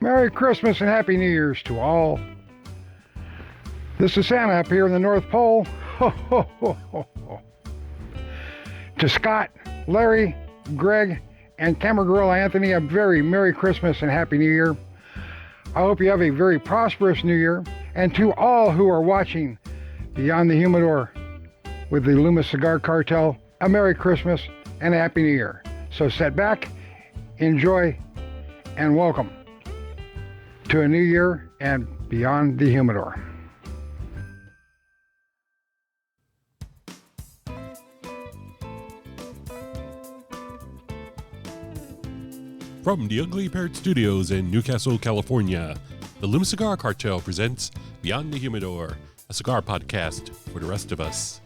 Merry Christmas and Happy New Year's to all. This is Santa up here in the North Pole. Ho, ho, ho, ho, ho. To Scott, Larry, Greg, and Camera Gorilla Anthony, a very Merry Christmas and Happy New Year. I hope you have a very prosperous New Year. And to all who are watching Beyond the Humidor with the Loomis Cigar Cartel, a Merry Christmas and a Happy New Year. So sit back, enjoy, and welcome to a new year and Beyond the Humidor. From the Ugly Parrot Studios in Newcastle, California, the Loomis Cigar Cartel presents Beyond the Humidor, a cigar podcast for the rest of us.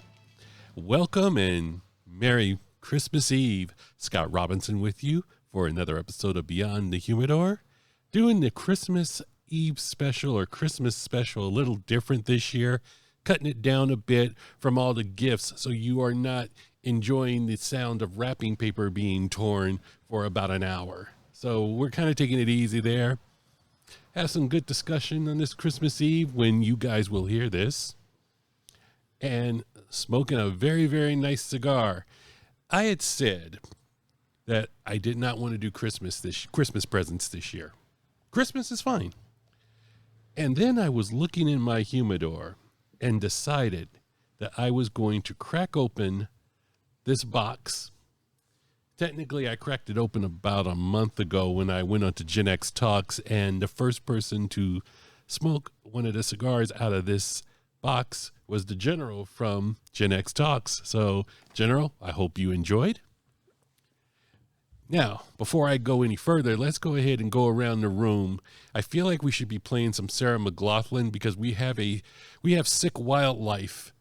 Welcome and Merry Christmas Eve. Scott Robinson with you for another episode of Beyond the Humidor. Doing the Christmas Eve special or Christmas special a little different this year, cutting it down a bit from all the gifts so you are not enjoying the sound of wrapping paper being torn for about an hour. So we're kind of taking it easy there. Have some good discussion on this Christmas Eve when you guys will hear this. And smoking a very, very nice cigar. I had said that I did not want to do Christmas presents this year. Christmas is fine. And then I was looking in my humidor and decided that I was going to crack open this box. Technically, I cracked it open about a month ago when I went on to Gen X Talks, and the first person to smoke one of the cigars out of this box was the General from Gen X Talks. So, General, I hope you enjoyed. Now, before I go any further, let's go ahead and go around the room. I feel like we should be playing some Sarah McLachlan because we have sick wildlife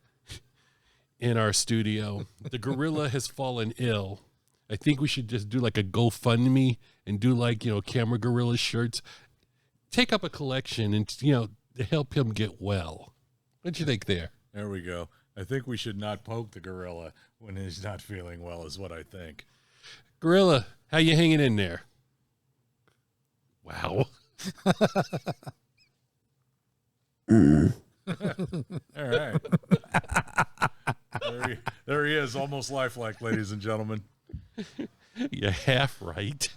in our studio. The gorilla has fallen ill. I think we should just do like a GoFundMe and do like, Camera Gorilla shirts. Take up a collection and, to help him get well. What do you think there? There we go. I think we should not poke the gorilla when he's not feeling well is what I think. Gorilla, how you hanging in there? Wow. All right. There he is, almost lifelike, ladies and gentlemen. You're half right.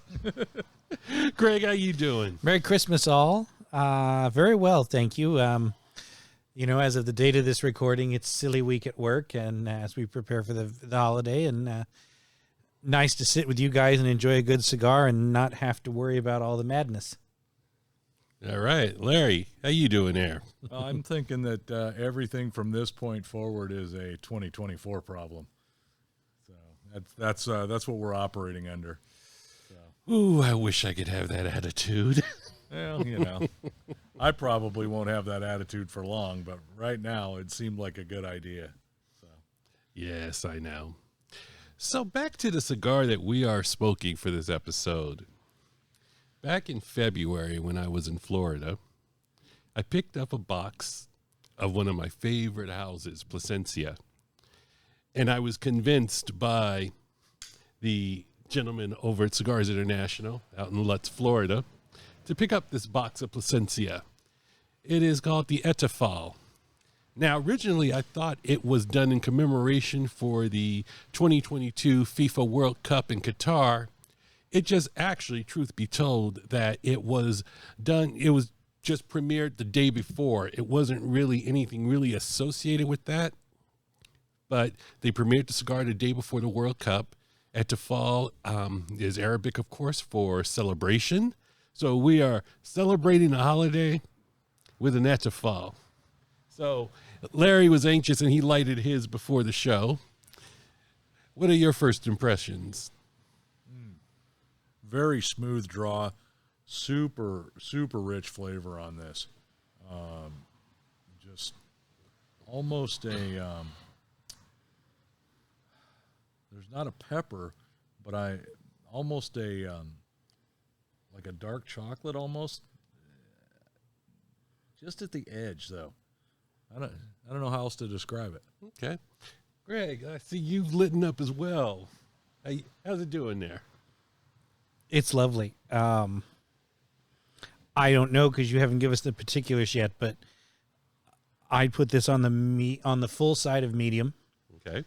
Greg, how you doing? Merry Christmas, all. Very well, thank you. As of the date of this recording, it's silly week at work, and as we prepare for the holiday, and nice to sit with you guys and enjoy a good cigar and not have to worry about all the madness. All right. Larry, how you doing there? Well, I'm thinking that everything from this point forward is a 2024 problem. So that's what we're operating under. So. Ooh, I wish I could have that attitude. Well, I probably won't have that attitude for long, but right now it seemed like a good idea. So. Yes, I know. So back to the cigar that we are smoking for this episode. Back in February when I was in Florida, I picked up a box of one of my favorite houses, Plasencia. And I was convinced by the gentleman over at Cigars International out in Lutz, Florida, to pick up this box of Plasencia. It is called the Etafal. Now, originally, I thought it was done in commemoration for the 2022 FIFA World Cup in Qatar. It just actually, truth be told, that it was just premiered the day before. It wasn't really anything really associated with that. But they premiered the cigar the day before the World Cup. Etafal is Arabic, of course, for celebration. So we are celebrating a holiday with an Etafal. So Larry was anxious and he lighted his before the show. What are your first impressions? Very smooth draw, super, super rich flavor on this. Just almost there's not a pepper, but almost like a dark chocolate almost. Just at the edge though. I don't know how else to describe it. Okay. Greg, I see you've lit up as well. How's it doing there? It's lovely. I don't know because you haven't given us the particulars yet, but I'd put this on the full side of medium. Okay.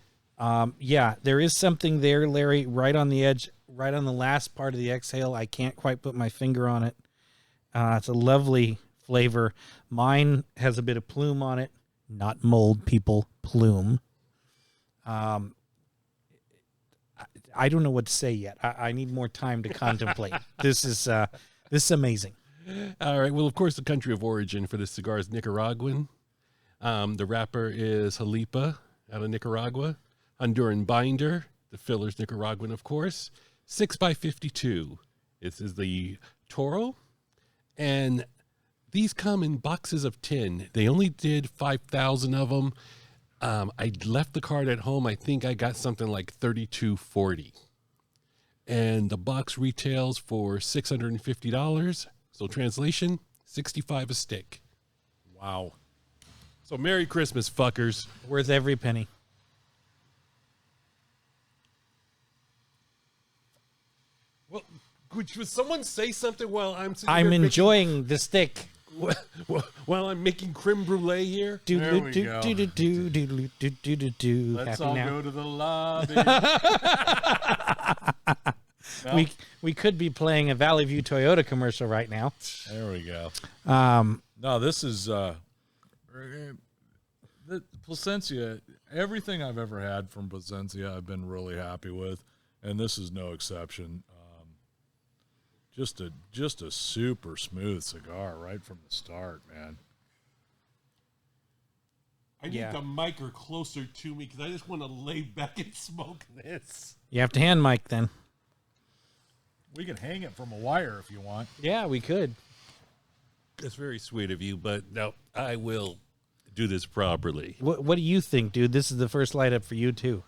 Yeah, there is something there, Larry, right on the edge, right on the last part of the exhale. I can't quite put my finger on it. It's a lovely flavor. Mine has a bit of plume on it, not mold, people, plume. I don't know what to say yet. I need more time to contemplate. This is amazing. All right. Well, of course, the country of origin for this cigar is Nicaraguan. The wrapper is Jalipa out of Nicaragua. Honduran binder. The filler's Nicaraguan, of course. 6x52. This is the Toro. And these come in boxes of 10. They only did 5,000 of them. I left the card at home. I think I got something like $32.40. And the box retails for $650. So translation, $65 a stick. Wow. So Merry Christmas, fuckers. Worth every penny. Well, would someone say something while I'm sitting I'm here enjoying the stick. while I'm making creme brulee here? There we go. Let's all go to the lobby. Well, We could be playing a Valley View Toyota commercial right now. there we go. Um, No, this is the Plasencia. Everything I've ever had from Plasencia, I've been really happy with, and this is no exception. Just a super smooth cigar right from the start, man. I need the mic closer to me because I just want to lay back and smoke this. you have to hand mic then. We can hang it from a wire if you want. Yeah, we could. That's very sweet of you, but no, I will do this properly. What do you think, dude? This is the first light up for you too.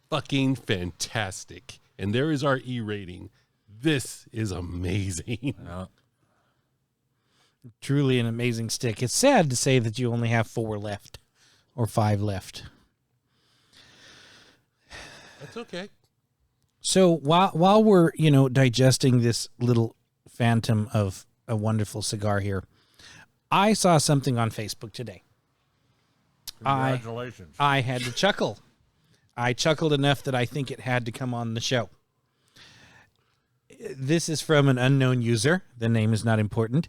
Fucking fantastic. And there is our E rating. This is amazing. Truly an amazing stick. It's sad to say that you only have 4 left or 5 left. That's okay. So while we're, digesting this little phantom of a wonderful cigar here, I saw something on Facebook today. Congratulations. I had to chuckle. I chuckled enough that I think it had to come on the show. This is from an unknown user. The name is not important.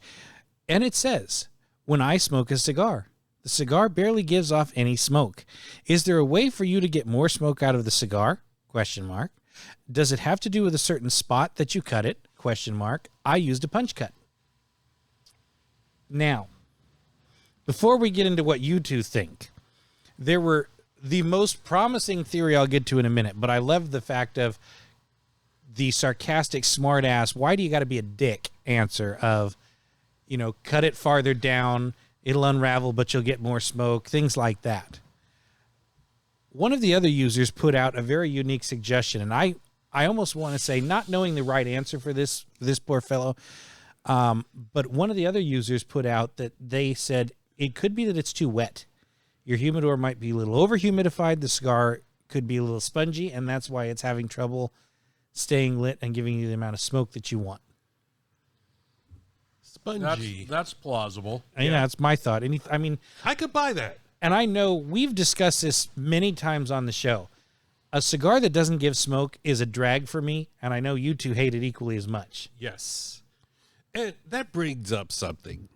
And it says, when I smoke a cigar, the cigar barely gives off any smoke. Is there a way for you to get more smoke out of the cigar? ? Does it have to do with a certain spot that you cut it? ? I used a punch cut. Now, before we get into what you two think, there were the most promising theory I'll get to in a minute, but I love the fact of the sarcastic smart ass, why do you got to be a dick answer of, cut it farther down, it'll unravel, but you'll get more smoke, things like that. One of the other users put out a very unique suggestion, and I almost want to say, not knowing the right answer for this poor fellow, but one of the other users put out that they said it could be that it's too wet. Your humidor might be a little over-humidified, the cigar could be a little spongy, and that's why it's having trouble staying lit and giving you the amount of smoke that you want. Spongy. That's plausible. Yeah, that's my thought. I could buy that. And I know we've discussed this many times on the show. A cigar that doesn't give smoke is a drag for me, and I know you two hate it equally as much. Yes. And that brings up something.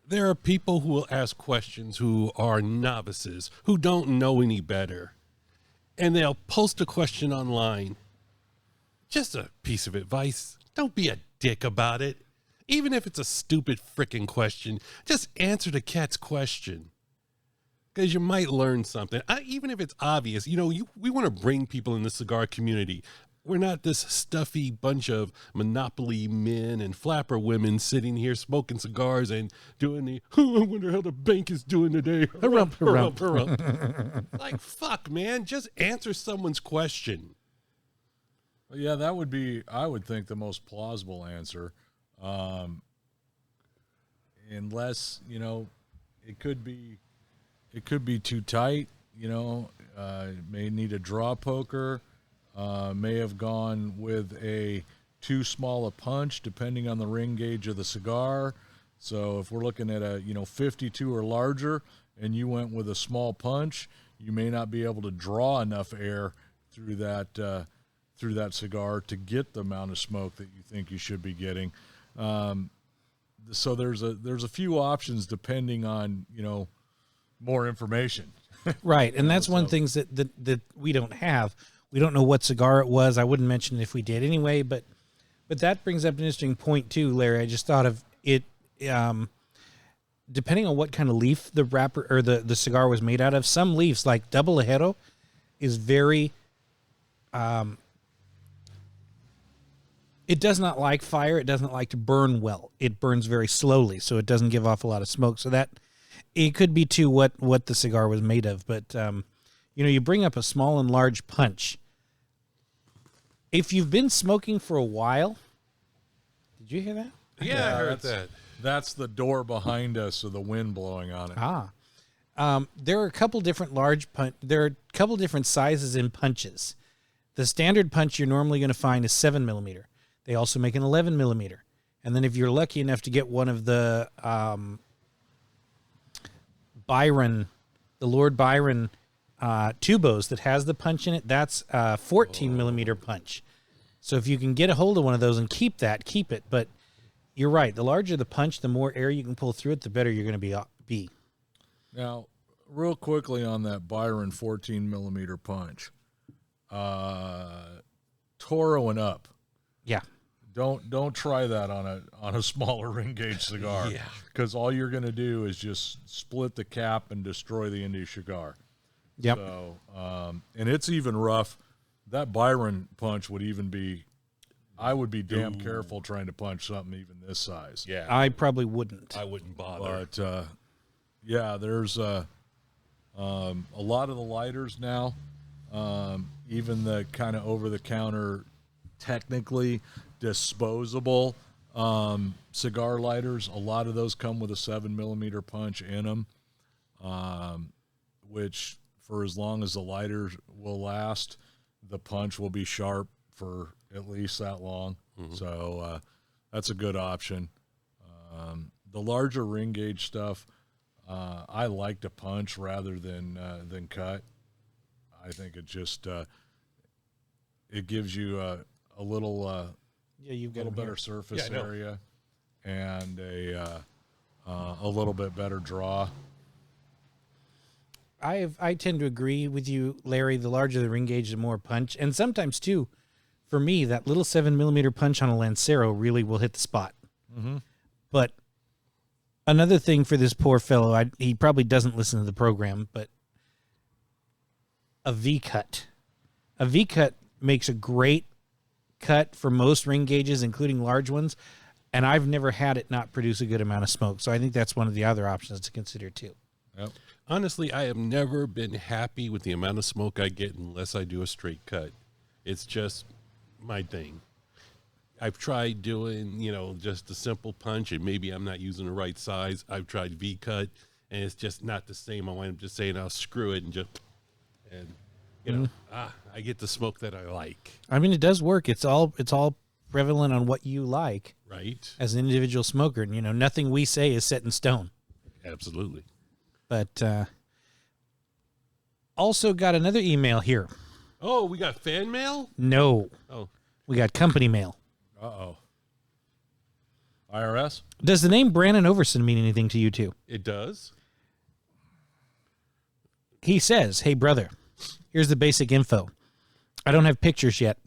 There are people who will ask questions who are novices, who don't know any better. And they'll post a question online. Just a piece of advice. Don't be a dick about it. Even if it's a stupid frickin' question, just answer the cat's question. Because you might learn something. Even if it's obvious, we want to bring people in the cigar community. We're not this stuffy bunch of monopoly men and flapper women sitting here smoking cigars and doing the, I wonder how the bank is doing today. Harump, harump. Like, fuck, man. Just answer someone's question. Yeah, that would be, I would think, the most plausible answer. Unless, it could be too tight, may need a draw poker, may have gone with a too small a punch depending on the ring gauge of the cigar. So if we're looking at a 52 or larger and you went with a small punch, you may not be able to draw enough air through that cigar to get the amount of smoke that you think you should be getting. So there's a few options depending on more information. Right, and that's one thing that we don't have. We don't know what cigar it was. I wouldn't mention it if we did anyway, but that brings up an interesting point too, Larry. I just thought of it. Depending on what kind of leaf the wrapper or the cigar was made out of, some leaves like Double Ajero is very. It does not like fire. It doesn't like to burn well. It burns very slowly, so it doesn't give off a lot of smoke. So that it could be too what the cigar was made of. But you bring up a small and large punch. If you've been smoking for a while, did you hear that? Yeah, I heard that. That's the door behind us with the wind blowing on it. There are a couple different there are a couple different sizes in punches. The standard punch you're normally going to find is 7 millimeter. They also make an 11 millimeter. And then if you're lucky enough to get one of the Lord Byron tubos that has the punch in it, that's a 14 millimeter punch. So if you can get a hold of one of those and keep it. But you're right. The larger the punch, the more air you can pull through it, the better you're going to be. Now, real quickly on that Byron 14 millimeter punch, Toro and up. Yeah. Don't try that on a smaller ring gauge cigar. Yeah. Because all you're going to do is just split the cap and destroy the end of your cigar. Yep. So, and it's even rough. That Byron punch would even be. I would be damn careful trying to punch something even this size. Yeah. I probably wouldn't. I wouldn't bother. But yeah, there's a lot of the lighters now. Even the kind of over-the-counter, technically disposable cigar lighters, a lot of those come with a 7 millimeter punch in them, which for as long as the lighter will last, the punch will be sharp for at least that long. Mm-hmm. So that's a good option. The larger ring gauge stuff, I like to punch rather than cut. I think it just it gives you a little you've got little better surface area and a little bit better draw. I tend to agree with you, Larry. The larger the ring gauge, the more punch, and sometimes too, for me, that little 7 millimeter punch on a Lancero really will hit the spot. Mm-hmm. But another thing for this poor fellow, he probably doesn't listen to the program, but a V-cut. A V-cut makes a great cut for most ring gauges, including large ones, and I've never had it not produce a good amount of smoke. So I think that's one of the other options to consider too. Yep. Honestly, I have never been happy with the amount of smoke I get unless I do a straight cut. It's just my thing. I've tried doing, just a simple punch, and maybe I'm not using the right size. I've tried V-cut, and it's just not the same. I wind up just saying, I'll screw it and I get the smoke that I like. I mean, it does work. It's all prevalent on what you like, right? As an individual smoker, and nothing we say is set in stone. Absolutely. But also got another email here. Oh, we got fan mail? No. Oh. We got company mail. Uh-oh. IRS? Does the name Brandon Overson mean anything to you two? It does. He says, "Hey, brother, here's the basic info. I don't have pictures yet.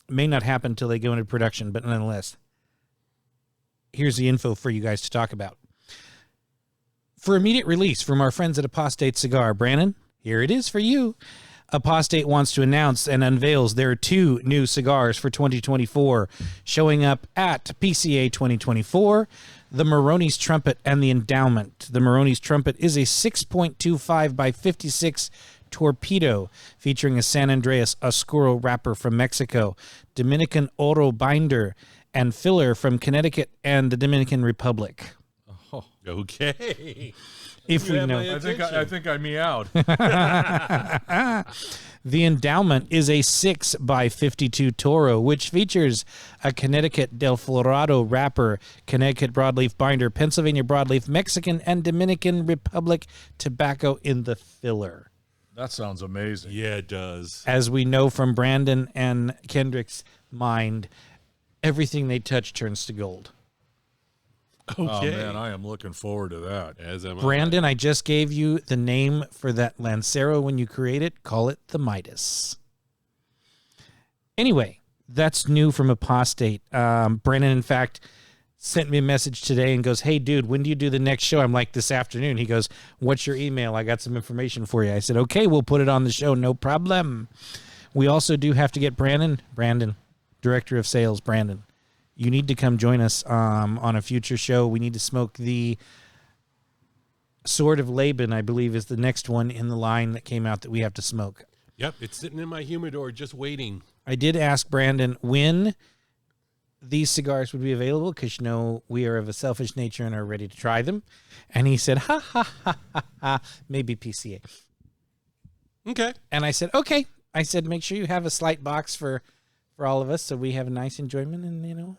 It may not happen until they go into production, but nonetheless, here's the info for you guys to talk about. For immediate release from our friends at Apostate Cigar, Brandon, here it is for you. Apostate wants to announce and unveils their 2 new cigars for 2024 showing up at PCA 2024, the Moroni's Trumpet and the Endowment. The Moroni's Trumpet is a 6.25 by 56 Torpedo featuring a San Andreas Oscuro wrapper from Mexico, Dominican Oro binder, and filler from Connecticut and the Dominican Republic. Okay. If You we have know. my I think I meowed. The endowment is a 6x52 Toro, which features a Connecticut Del Florado wrapper, Connecticut broadleaf binder, Pennsylvania broadleaf, Mexican and Dominican Republic tobacco in the filler. That sounds amazing. Yeah, it does. As we know from Brandon and Kendrick's mind, everything they touch turns to gold. Okay. Oh man, I am looking forward to that. As am I. Brandon, I just gave you the name for that Lancero when you create it. Call it the Midas. Anyway, that's new from Apostate. Brandon, in fact, sent me a message today and goes, "Hey, dude, when do you do the next show?" I'm like, "This afternoon." He goes, "What's your email? I got some information for you." I said, "Okay, we'll put it on the show. No problem." We also do have to get Brandon, Director of Sales, Brandon. You need to come join us on a future show. We need to smoke the Sword of Laban, I believe, is the next one in the line that came out that we have to smoke. Yep, it's sitting in my humidor just waiting. I did ask Brandon when these cigars would be available because, you know, we are of a selfish nature and are ready to try them. And he said, ha, ha, ha, ha, ha, maybe PCA. Okay. And I said, okay. I said, make sure you have a slight box for all of us so we have a nice enjoyment and, you know,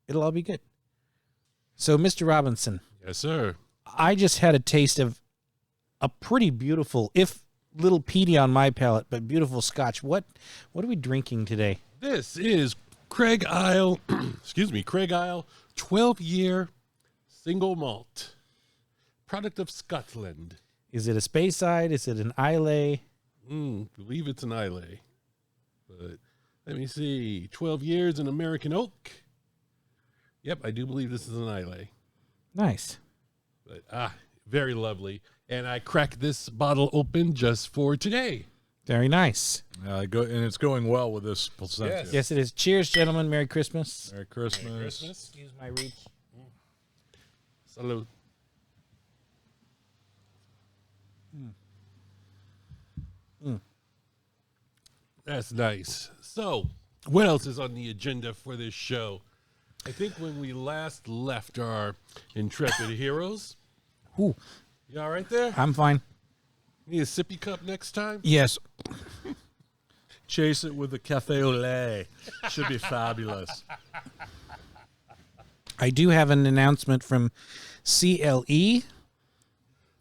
it'll all be good. So, Mr. Robinson. Yes, sir. I just had a taste of a pretty beautiful, if little peaty on my palate, but beautiful Scotch. What are we drinking today? This is Craig Isle, Craig Isle 12-year single malt, product of Scotland. Is it a Speyside? Is it an Islay? Believe it's an Islay. But let me see. 12 years in American oak. Yep, I do believe this is an Islay. Nice. But very lovely. And I cracked this bottle open just for today. Very nice. And it's going well with this placenta. Yes. Yes, it is. Cheers, gentlemen. Merry Christmas. Merry Christmas. Merry Christmas. Excuse my reach. Salud. That's nice. So, what else is on the agenda for this show? I think when we last left our intrepid heroes. Ooh, You all right there? I'm fine. Need a sippy cup next time? Yes. Chase it with a cafe au lait. Should be fabulous. I do have an announcement from CLE.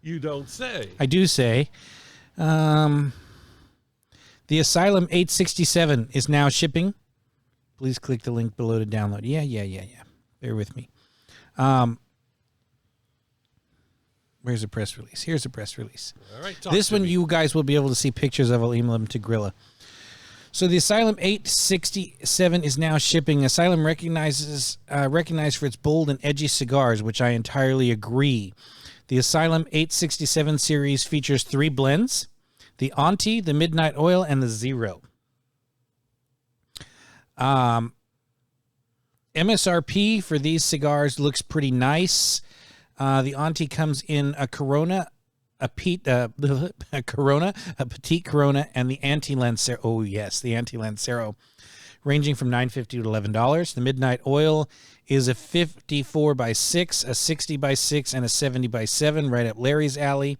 You don't say. I do say. The Asylum 867 is now shipping. Please click the link below to download. Yeah. Bear with me. Where's the press release? Here's the press release. All right, talk This to one me. you guys will be able to see pictures of. I'll email them to Grilla. So the Asylum 867 is now shipping. Asylum recognized for its bold and edgy cigars, which I entirely agree. The Asylum 867 series features 3 blends: the Auntie, the Midnight Oil, and the Zero. MSRP for these cigars looks pretty nice. The Auntie comes in a Corona, a Petite Corona, and the Anti-Lancero. Oh, yes, the Anti-Lancero, ranging from $9.50 to $11. The Midnight Oil is a 54x6, a 60x6, and a 70x7, right up Larry's alley,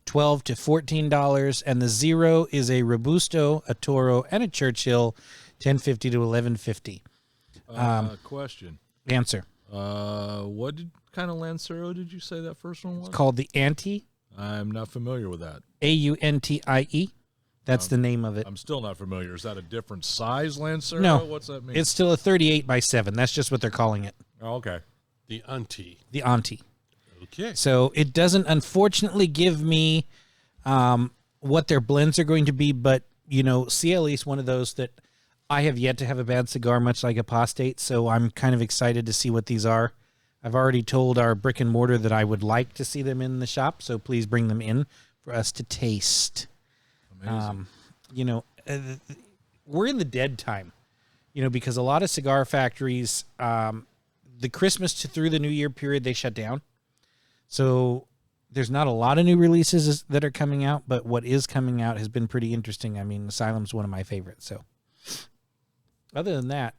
$12 to $14. And the Zero is a Robusto, a Toro, and a Churchill, $10.50 to $11.50. Question. Answer. What kind of Lancero did you say that first one was? It's called the Anti, I'm not familiar with that. AUNTIE. That's the name of it. I'm still not familiar. Is that a different size Lancero? No. What's that mean? It's still a 38x7. That's just what they're calling it. Oh, okay. The auntie. The Auntie. Okay. So it doesn't, unfortunately, give me what their blends are going to be, but, you know, CLE is one of those that I have yet to have a bad cigar, much like Apostate, so I'm kind of excited to see what these are. I've already told our brick and mortar that I would like to see them in the shop, so please bring them in for us to taste. Amazing. You know, we're in the dead time, you know, because a lot of cigar factories, the Christmas to through the New Year period, they shut down. So there's not a lot of new releases that are coming out, but what is coming out has been pretty interesting. I mean, Asylum's one of my favorites. So other than that,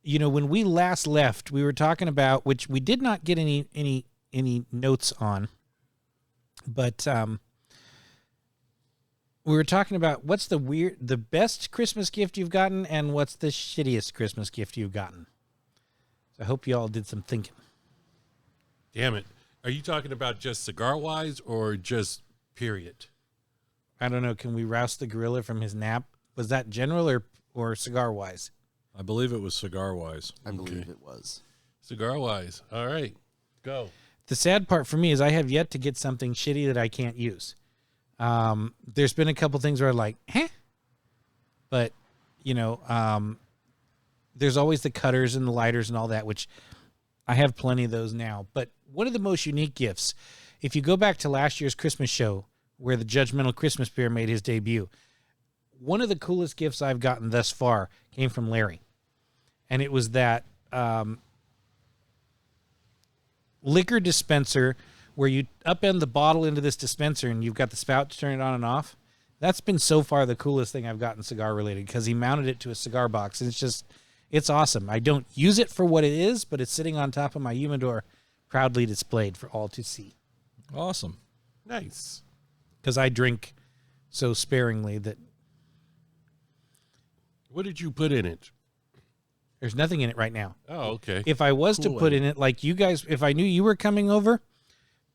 you know, when we last left, we were talking about, which we did not get any any notes on. But we were talking about what's the best Christmas gift you've gotten, and what's the shittiest Christmas gift you've gotten. So I hope you all did some thinking. Damn it. Are you talking about just cigar-wise or just period? I don't know. Can we roust the gorilla from his nap? Was that general or cigar-wise? I believe it was cigar-wise. I believe it was. Cigar-wise. All right. Go. The sad part for me is I have yet to get something shitty that I can't use. There's been a couple things where I'm like, but there's always the cutters and the lighters and all that, which I have plenty of those now. But one of the most unique gifts, if you go back to last year's Christmas show where the Judgmental Christmas Beer made his debut, one of the coolest gifts I've gotten thus far came from Larry. And it was that liquor dispenser where you upend the bottle into this dispenser and you've got the spout to turn it on and off. That's been so far the coolest thing I've gotten cigar related, because he mounted it to a cigar box, and it's awesome. I don't use it for what it is, but it's sitting on top of my humidor, proudly displayed for all to see. Awesome. Nice. Because I drink so sparingly that What did you put in it? there's nothing in it right now. Oh, okay. If I was to put in it, like you guys, if I knew you were coming over,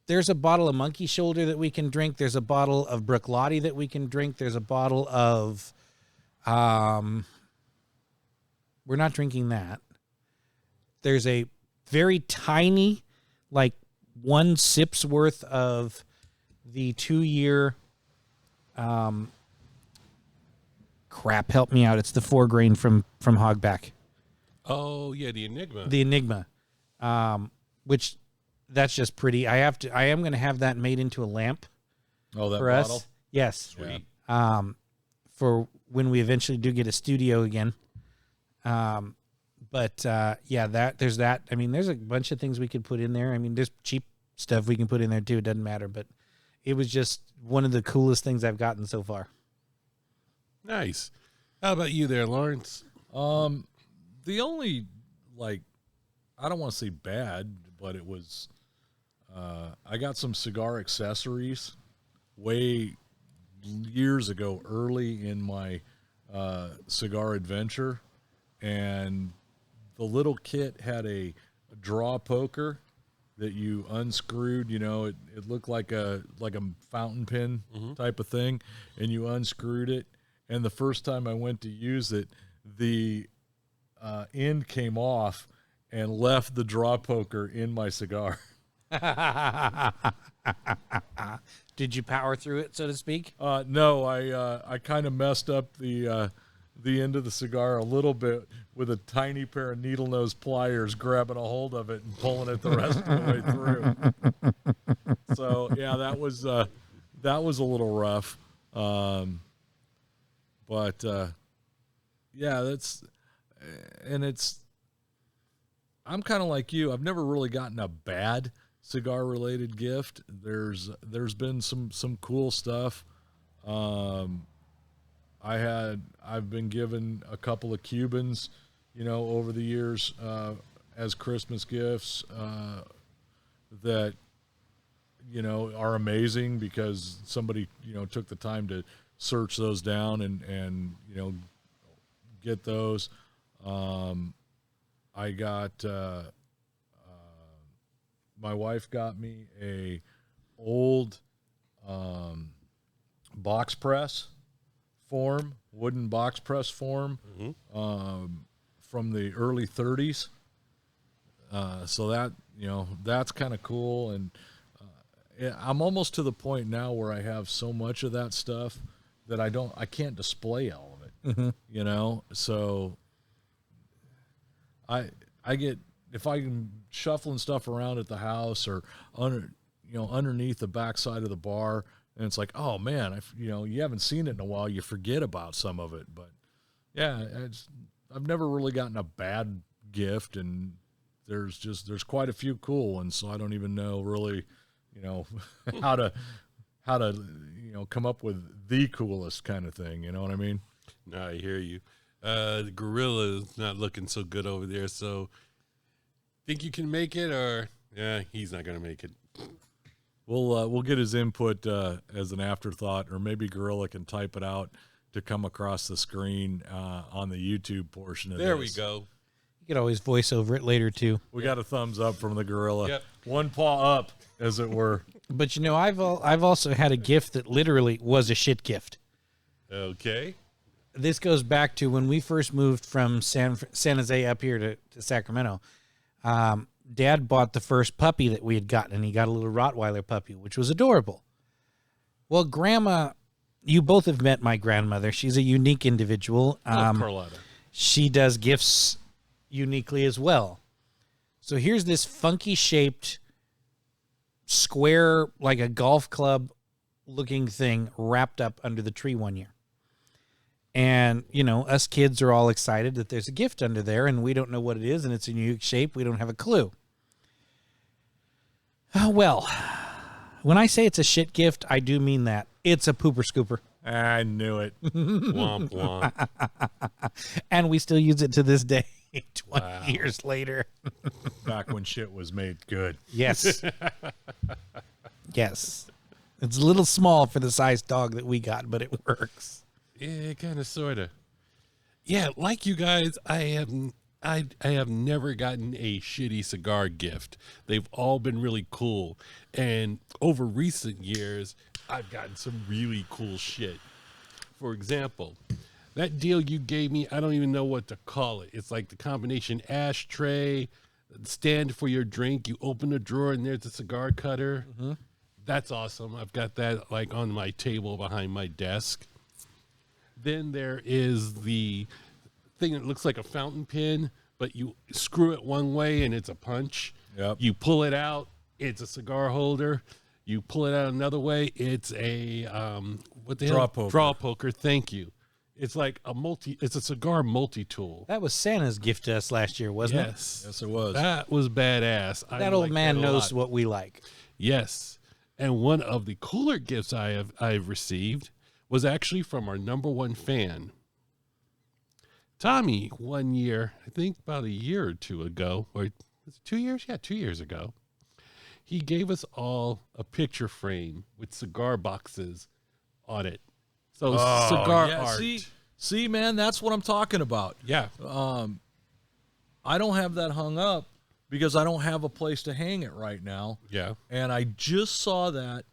there's a bottle of Monkey Shoulder that we can drink. There's a bottle of Brooklotti that we can drink. There's a bottle of, we're not drinking that. There's a very tiny, like 1 sip's worth of the 2-year, crap, help me out. It's the 4 grain from Hogback. Oh, yeah, the Enigma. The Enigma, which that's just pretty. I am going to have that made into a lamp Oh, that for bottle? us. Yes. Sweet. For when we eventually do get a studio again. But there's that. I mean, there's a bunch of things we could put in there. I mean, there's cheap stuff we can put in there too. It doesn't matter, but it was just one of the coolest things I've gotten so far. Nice. How about you there, Lawrence? The only, like, I don't want to say bad, but it was, I got some cigar accessories way years ago, early in my cigar adventure, and the little kit had a draw poker that you unscrewed. You know, it looked like a fountain pen type of thing, and you unscrewed it. And the first time I went to use it, the end came off and left the draw poker in my cigar. Did you power through it, so to speak? No, I kind of messed up the end of the cigar a little bit with a tiny pair of needle nose pliers, grabbing a hold of it and pulling it the rest of the way through. So yeah, that was a little rough. But yeah, I'm kind of like you. I've never really gotten a bad cigar related gift. There's been some cool stuff. I've been given a couple of Cubans, over the years, as Christmas gifts, that, are amazing because somebody, took the time to search those down and get those. I got, my wife got me a old, box press form, wooden box press form, from the early 30s. So that, that's kind of cool. And, I'm almost to the point now where I have so much of that stuff that I can't display all of it, so I get, if I'm shuffling stuff around at the house or underneath the backside of the bar, and it's like, oh man, you haven't seen it in a while, you forget about some of it. But yeah, I've never really gotten a bad gift, and there's quite a few cool ones, so I don't even know really, how to come up with the coolest kind of thing. You know what I mean? No, I hear you. The gorilla is not looking so good over there. So, think you can make it, or Yeah, he's not going to make it. We'll get his input as an afterthought, or maybe Gorilla can type it out to come across the screen on the YouTube portion of There this. we go. You could always voice over it later too. We got a thumbs up from the Gorilla. Yep. One paw up, as it were. But you know, I've also had a gift that literally was a shit gift. Okay. This goes back to when we first moved from San Jose up here to Sacramento. Dad bought the first puppy that we had gotten, and he got a little Rottweiler puppy, which was adorable. Well, Grandma, you both have met my grandmother. She's a unique individual. Carlotta. She does gifts uniquely as well. So here's this funky shaped square, like a golf club looking thing wrapped up under the tree one year. And, you know, us kids are all excited that there's a gift under there, and we don't know what it is, and it's a unique shape. We don't have a clue. Oh, well, when I say it's a shit gift, I do mean that. It's a pooper scooper. I knew it. Womp womp. And we still use it to this day, 20 years later. Back when shit was made good. Yes. Yes. It's a little small for the size dog that we got, but it works. Yeah, kind of, sort of. Yeah, like you guys, I have never gotten a shitty cigar gift. They've all been really cool. And over recent years, I've gotten some really cool shit. For example, that deal you gave me, I don't even know what to call it. It's like the combination ashtray, stand for your drink. You open a drawer and there's a cigar cutter. Mm-hmm. That's awesome. I've got that like on my table behind my desk. Then there is the thing that looks like a fountain pen, but you screw it one way and it's a punch. Yep. You pull it out, it's a cigar holder. You pull it out another way, it's a what the Draw hell? poker. Draw poker. Thank you. It's like it's a cigar multi-tool. That was Santa's gift to us last year, wasn't Yes. Yes, it was. That was badass. it? That old man knows what we like. Yes. And one of the cooler gifts I've received was actually from our number one fan. Tommy, one year, I think about a year or two ago, or was it 2 years? Yeah, 2 years ago. He gave us all a picture frame with cigar boxes on it. So cigar art. See, man, that's what I'm talking about. Yeah. I don't have that hung up because I don't have a place to hang it right now. Yeah. And I just saw that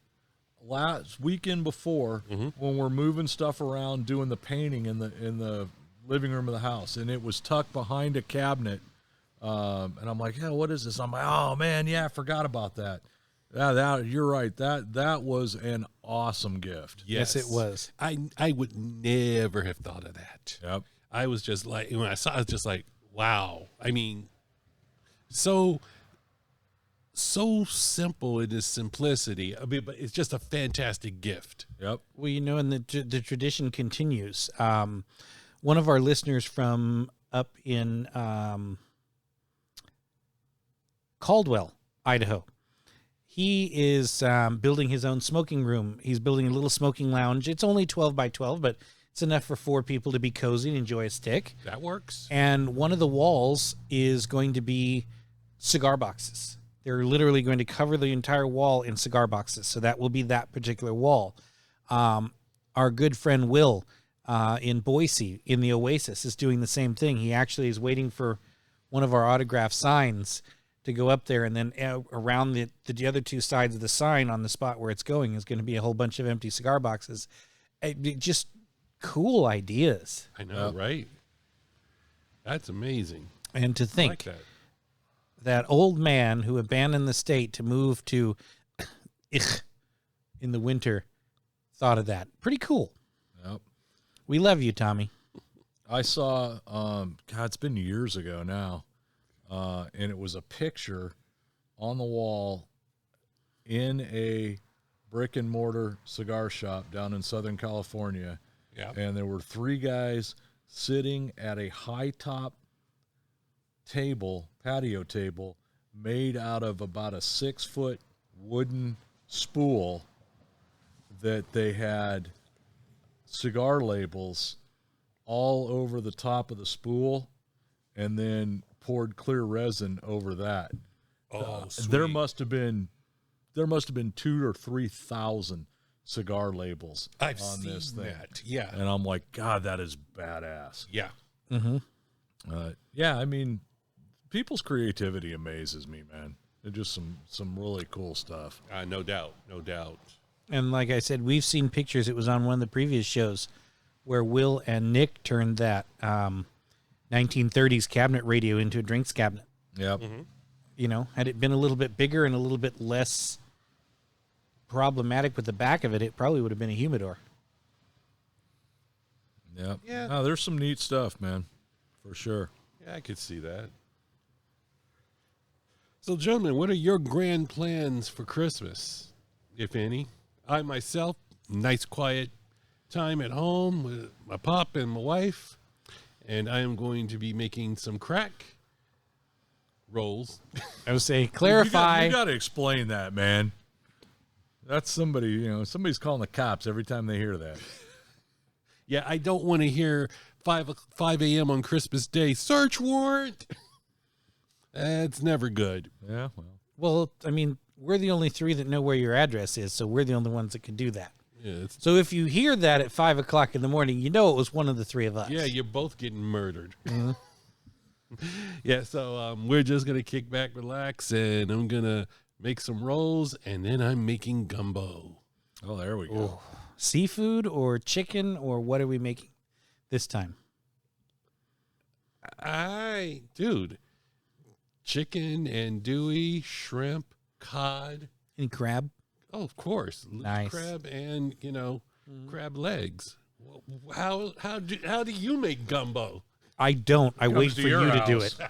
last weekend before when we're moving stuff around, doing the painting in the living room of the house, and it was tucked behind a cabinet. And I'm like, yeah, what is this? I'm like, oh man, yeah, I forgot about that. Yeah, that you're right. That was an awesome gift. Yes, it was. I would never have thought of that. Yep. I was just like, when I saw it, I was just like, wow. I mean, so simple in its simplicity. I mean, but it's just a fantastic gift. Yep. Well, you know, and the tradition continues. One of our listeners from up in Caldwell, Idaho, he is building his own smoking room. He's building a little smoking lounge. It's only 12 by 12, but it's enough for 4 people to be cozy and enjoy a stick. That works. And one of the walls is going to be cigar boxes. They're literally going to cover the entire wall in cigar boxes. So that will be that particular wall. Our good friend Will in Boise, in the Oasis, is doing the same thing. He actually is waiting for one of our autograph signs to go up there, and then around the other 2 sides of the sign on the spot where it's going is going to be a whole bunch of empty cigar boxes. Just cool ideas. I know, right? That's amazing. And to I think like that. that old man who abandoned the state to move to in the winter thought of that. Pretty cool. Yep. We love you, Tommy. I saw, God, it's been years ago now, and it was a picture on the wall in a brick and mortar cigar shop down in Southern California. Yeah. And there were 3 guys sitting at a high top table, patio table, made out of about a 6-foot wooden spool that they had cigar labels all over the top of the spool and then poured clear resin over that. there must have been 2,000 or 3,000 cigar labels I've on seen this thing. that. Yeah. And I'm like, God, that is badass. Yeah. Yeah, I mean, people's creativity amazes me, man. They're just some really cool stuff. No doubt. No doubt. And like I said, we've seen pictures. It was on one of the previous shows where Will and Nick turned that 1930s cabinet radio into a drinks cabinet. Yep. You know, had it been a little bit bigger and a little bit less problematic with the back of it, it probably would have been a humidor. Yep. Yeah. No, there's some neat stuff, man, for sure. Yeah, I could see that. So, gentlemen, what are your grand plans for Christmas, if any? I myself, nice quiet time at home with my pop and my wife, and I am going to be making some crack rolls. I would say clarify. You got to explain that, man. That's somebody, somebody's calling the cops every time they hear that. Yeah, I don't want to hear 5 a.m. on Christmas Day, search warrant. That's never good. Yeah, Well, I mean, we're the only three that know where your address is, so we're the only ones that can do that. Yeah, So if you hear that at 5 o'clock in the morning, you know it was one of the three of us. yeah, you're both getting murdered. Yeah, so we're just going to kick back, relax, and I'm going to make some rolls, and then I'm making gumbo. Oh, there we go. Seafood or chicken, or what are we making this time? Dude, chicken and andouille, shrimp, cod. Any crab? Oh, of course. Nice. Crab and, crab legs. How do you make gumbo? I don't. I wait to for your you to do house. it.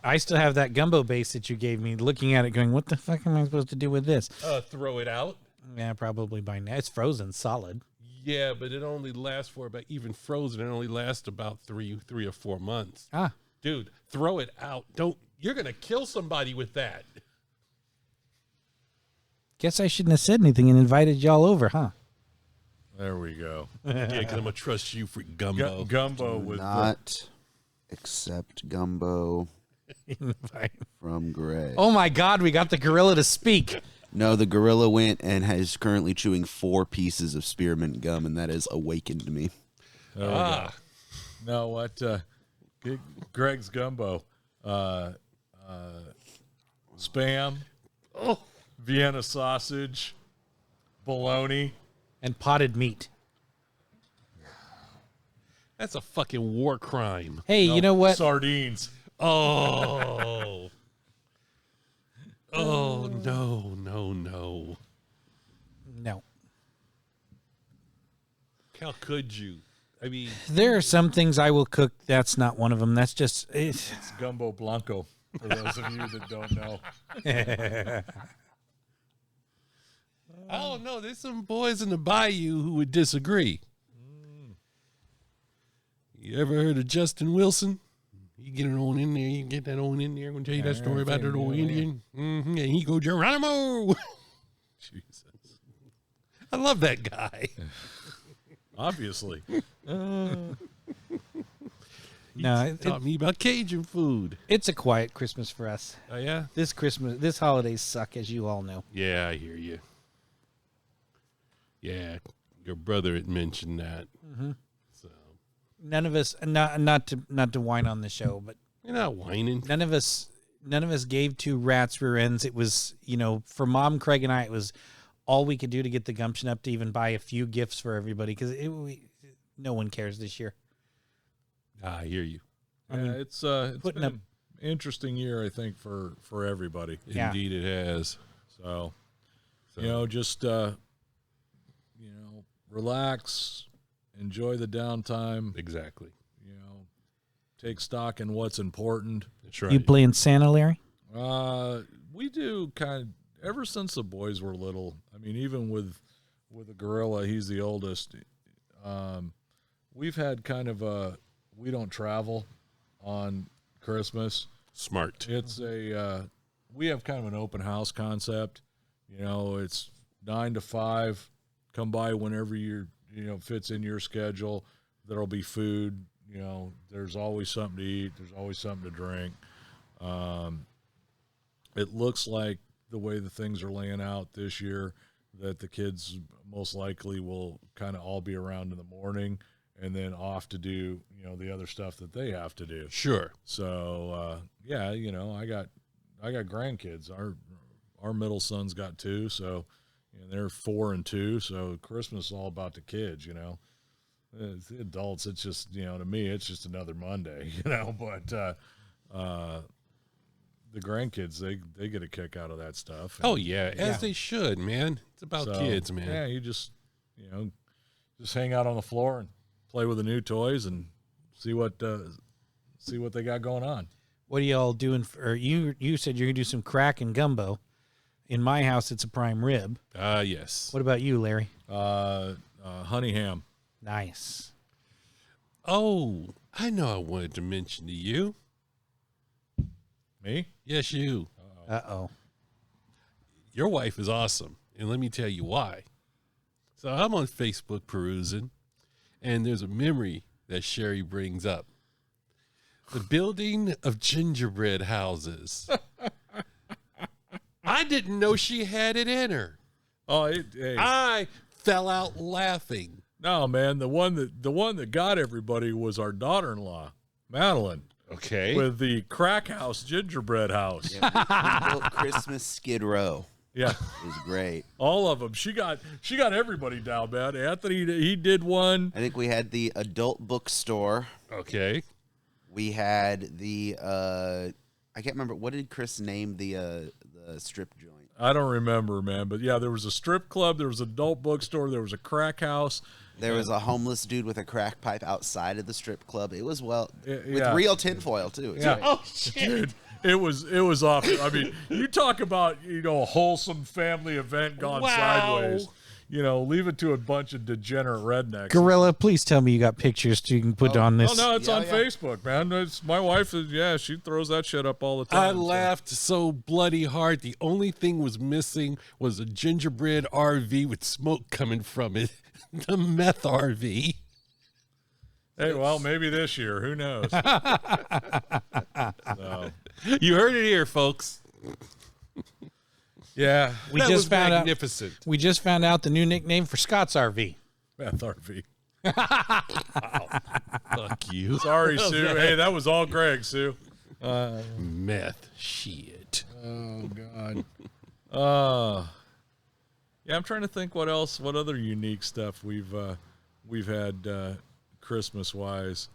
I still have that gumbo base that you gave me, looking at it going, what the fuck am I supposed to do with this? Throw it out? Yeah, probably by now. It's frozen solid. Yeah, but it only lasts for about, even frozen, it only lasts about three or 4 months. Ah, Dude, throw it out. You're going to kill somebody with that. guess I shouldn't have said anything and invited y'all over, huh? There we go. Yeah, because I'm going to trust you for gumbo. Gumbo with Not accept gumbo from Greg. Oh my God, we got the gorilla to speak. No, the gorilla went and is currently chewing 4 pieces of spearmint gum, and that has awakened me. There we go. No, what? Greg's gumbo. Spam. Vienna sausage. Bologna. And potted meat. That's a fucking war crime. Hey, you know what? Sardines. Oh. Oh, no. No. How could you? I mean, There are some things I will cook. That's not one of them. That's just... It's gumbo blanco, for those of you that don't know. I don't know. There's some boys in the bayou who would disagree. You ever heard of Justin Wilson? You get it on in there. You get that on in there. I'm going to tell you that story about that old Indian. And he go, Geronimo. Jesus. I love that guy. Obviously. No, Taught me about Cajun food. it's a quiet Christmas for us. Oh, yeah? This holidays suck, as you all know. Yeah, I hear you. Yeah, your brother had mentioned that. So None of us, not to whine on the show, but you're not whining. none of us gave 2 rats rear ends. It was, for Mom, Craig, and I, it was all we could do to get the gumption up to even buy a few gifts for everybody, because no one cares this year. I hear you. Yeah, it's been putting up- an interesting year, I think, for everybody. Yeah. Indeed, it has. So just relax, enjoy the downtime. Exactly. Take stock in what's important. That's right. You playing Santa, Larry? We do kind of ever since the boys were little. I mean, even with the gorilla, he's the oldest. We've had kind of we don't travel on Christmas. Smart. It's we have kind of an open house concept. It's 9 to 5. Come by whenever fits in your schedule. There'll be food. There's always something to eat. There's always something to drink. it looks like the way the things are laying out this year that the kids most likely will kind of all be around in the morning and then off to do, the other stuff that they have to do. Sure. So, I got grandkids. Our middle son's got 2, so they're 4 and 2. So Christmas is all about the kids, The adults, it's just, to me, it's just another Monday, but the grandkids, they get a kick out of that stuff. Oh yeah, as they should, man. It's about kids, man. Yeah, you just hang out on the floor and play with the new toys and see what they got going on. What are y'all doing? You said you're gonna do some crack and gumbo. In my house, it's a prime rib. Yes. What about you, Larry? Honey ham. Nice. Oh, I know I wanted to mention to you. Me? Yes, you. Uh-oh. Your wife is awesome, and let me tell you why. So I'm on Facebook perusing, and there's a memory that Sherry brings up. The building of gingerbread houses. I didn't know she had it in her. Oh, I fell out laughing. No, man, the one that got everybody was our daughter-in-law, Madeline. Okay. With the crack house gingerbread house. Yeah, we built Christmas Skid Row. Yeah. It was great. All of them. She got everybody down, man. Anthony, he did one. I think we had the adult bookstore. Okay. We had the I can't remember, what did Chris name the strip joint? I don't remember, man, but yeah, there was a strip club, there was an adult bookstore, there was a crack house. There was a homeless dude with a crack pipe outside of the strip club. It was with yeah. real tinfoil too. It's Yeah. great. Oh shit. Dude, it was awesome. I mean, you talk about, a wholesome family event gone sideways. Leave it to a bunch of degenerate rednecks. Gorilla, please tell me you got pictures so you can put on this. Oh, no, it's Yeah, on yeah. Facebook, man. It's, my wife, she throws that shit up all the time. I laughed so bloody hard. The only thing was missing was a gingerbread RV with smoke coming from it. The meth RV. Hey, well, maybe this year. Who knows? So, You heard it here, folks. yeah, We That just was found out. magnificent. We just found out the new nickname for Scott's RV. meth RV. Fuck you. Sorry, Sue. Hey, that was all Greg, Sue. Meth. Shit. Oh, God. Yeah, I'm trying to think what other unique stuff we've had Christmas-wise.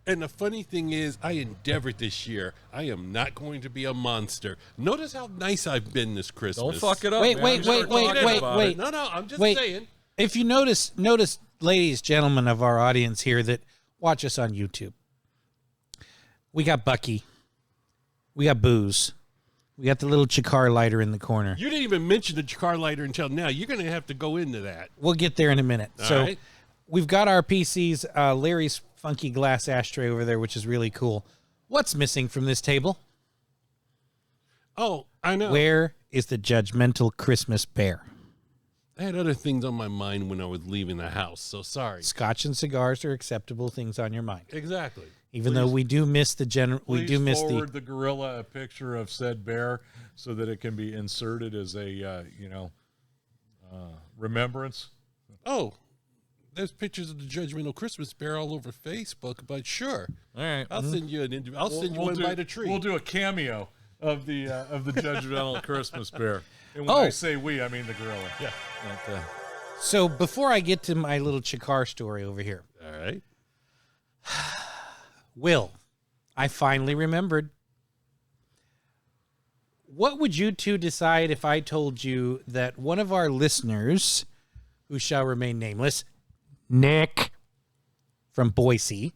And the funny thing is, I endeavored this year. I am not going to be a monster. Notice how nice I've been this Christmas. Don't fuck it up. Wait, man. wait, Just wait, start wait, talking wait, about wait. it. No, I'm just Wait. saying. If you notice, ladies, gentlemen of our audience here that watch us on YouTube, we got Bucky, we got Booze, we got the little Cigar lighter in the corner. You didn't even mention the car lighter until now. You're going to have to go into that. We'll get there in a minute. All So right. we've got our PCs, Larry's funky glass ashtray over there, which is really cool. What's missing from this table? Oh, I know. Where is the judgmental Christmas bear? I had other things on my mind when I was leaving the house, so sorry. Scotch and cigars are acceptable things on your mind. Exactly. Even though we do miss the we do miss forward the gorilla a picture of said bear so that it can be inserted as a remembrance. Oh, there's pictures of the judgmental Christmas bear all over Facebook, but sure. All right, I'll send you an I'll send you one by the tree. We'll do a cameo of the judgmental Christmas bear. And when Oh. I say we, I mean the gorilla. Yeah. But, So before I get to my little Cigar story over here, All right. Will, I finally remembered. What would you two decide if I told you that one of our listeners, who shall remain nameless, Nick from Boise,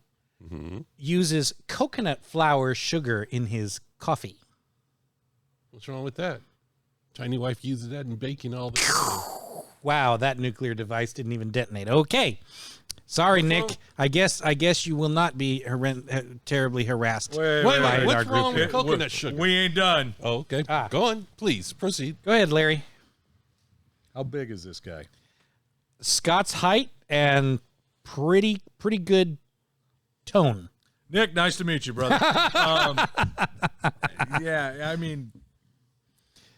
uses coconut flour sugar in his coffee? What's wrong with that? Tiny wife uses that in baking all the time. Wow, that nuclear device didn't even detonate. Okay. Sorry, Nick. I guess you will not be terribly harassed. Wait, Wait, by what's our group wrong here. with coconut sugar? we ain't done. Oh, okay. Ah. Go on. Please, proceed. Go ahead, Larry. How big is this guy? Scott's height and pretty good tone. Nick, nice to meet you, brother. Yeah, I mean,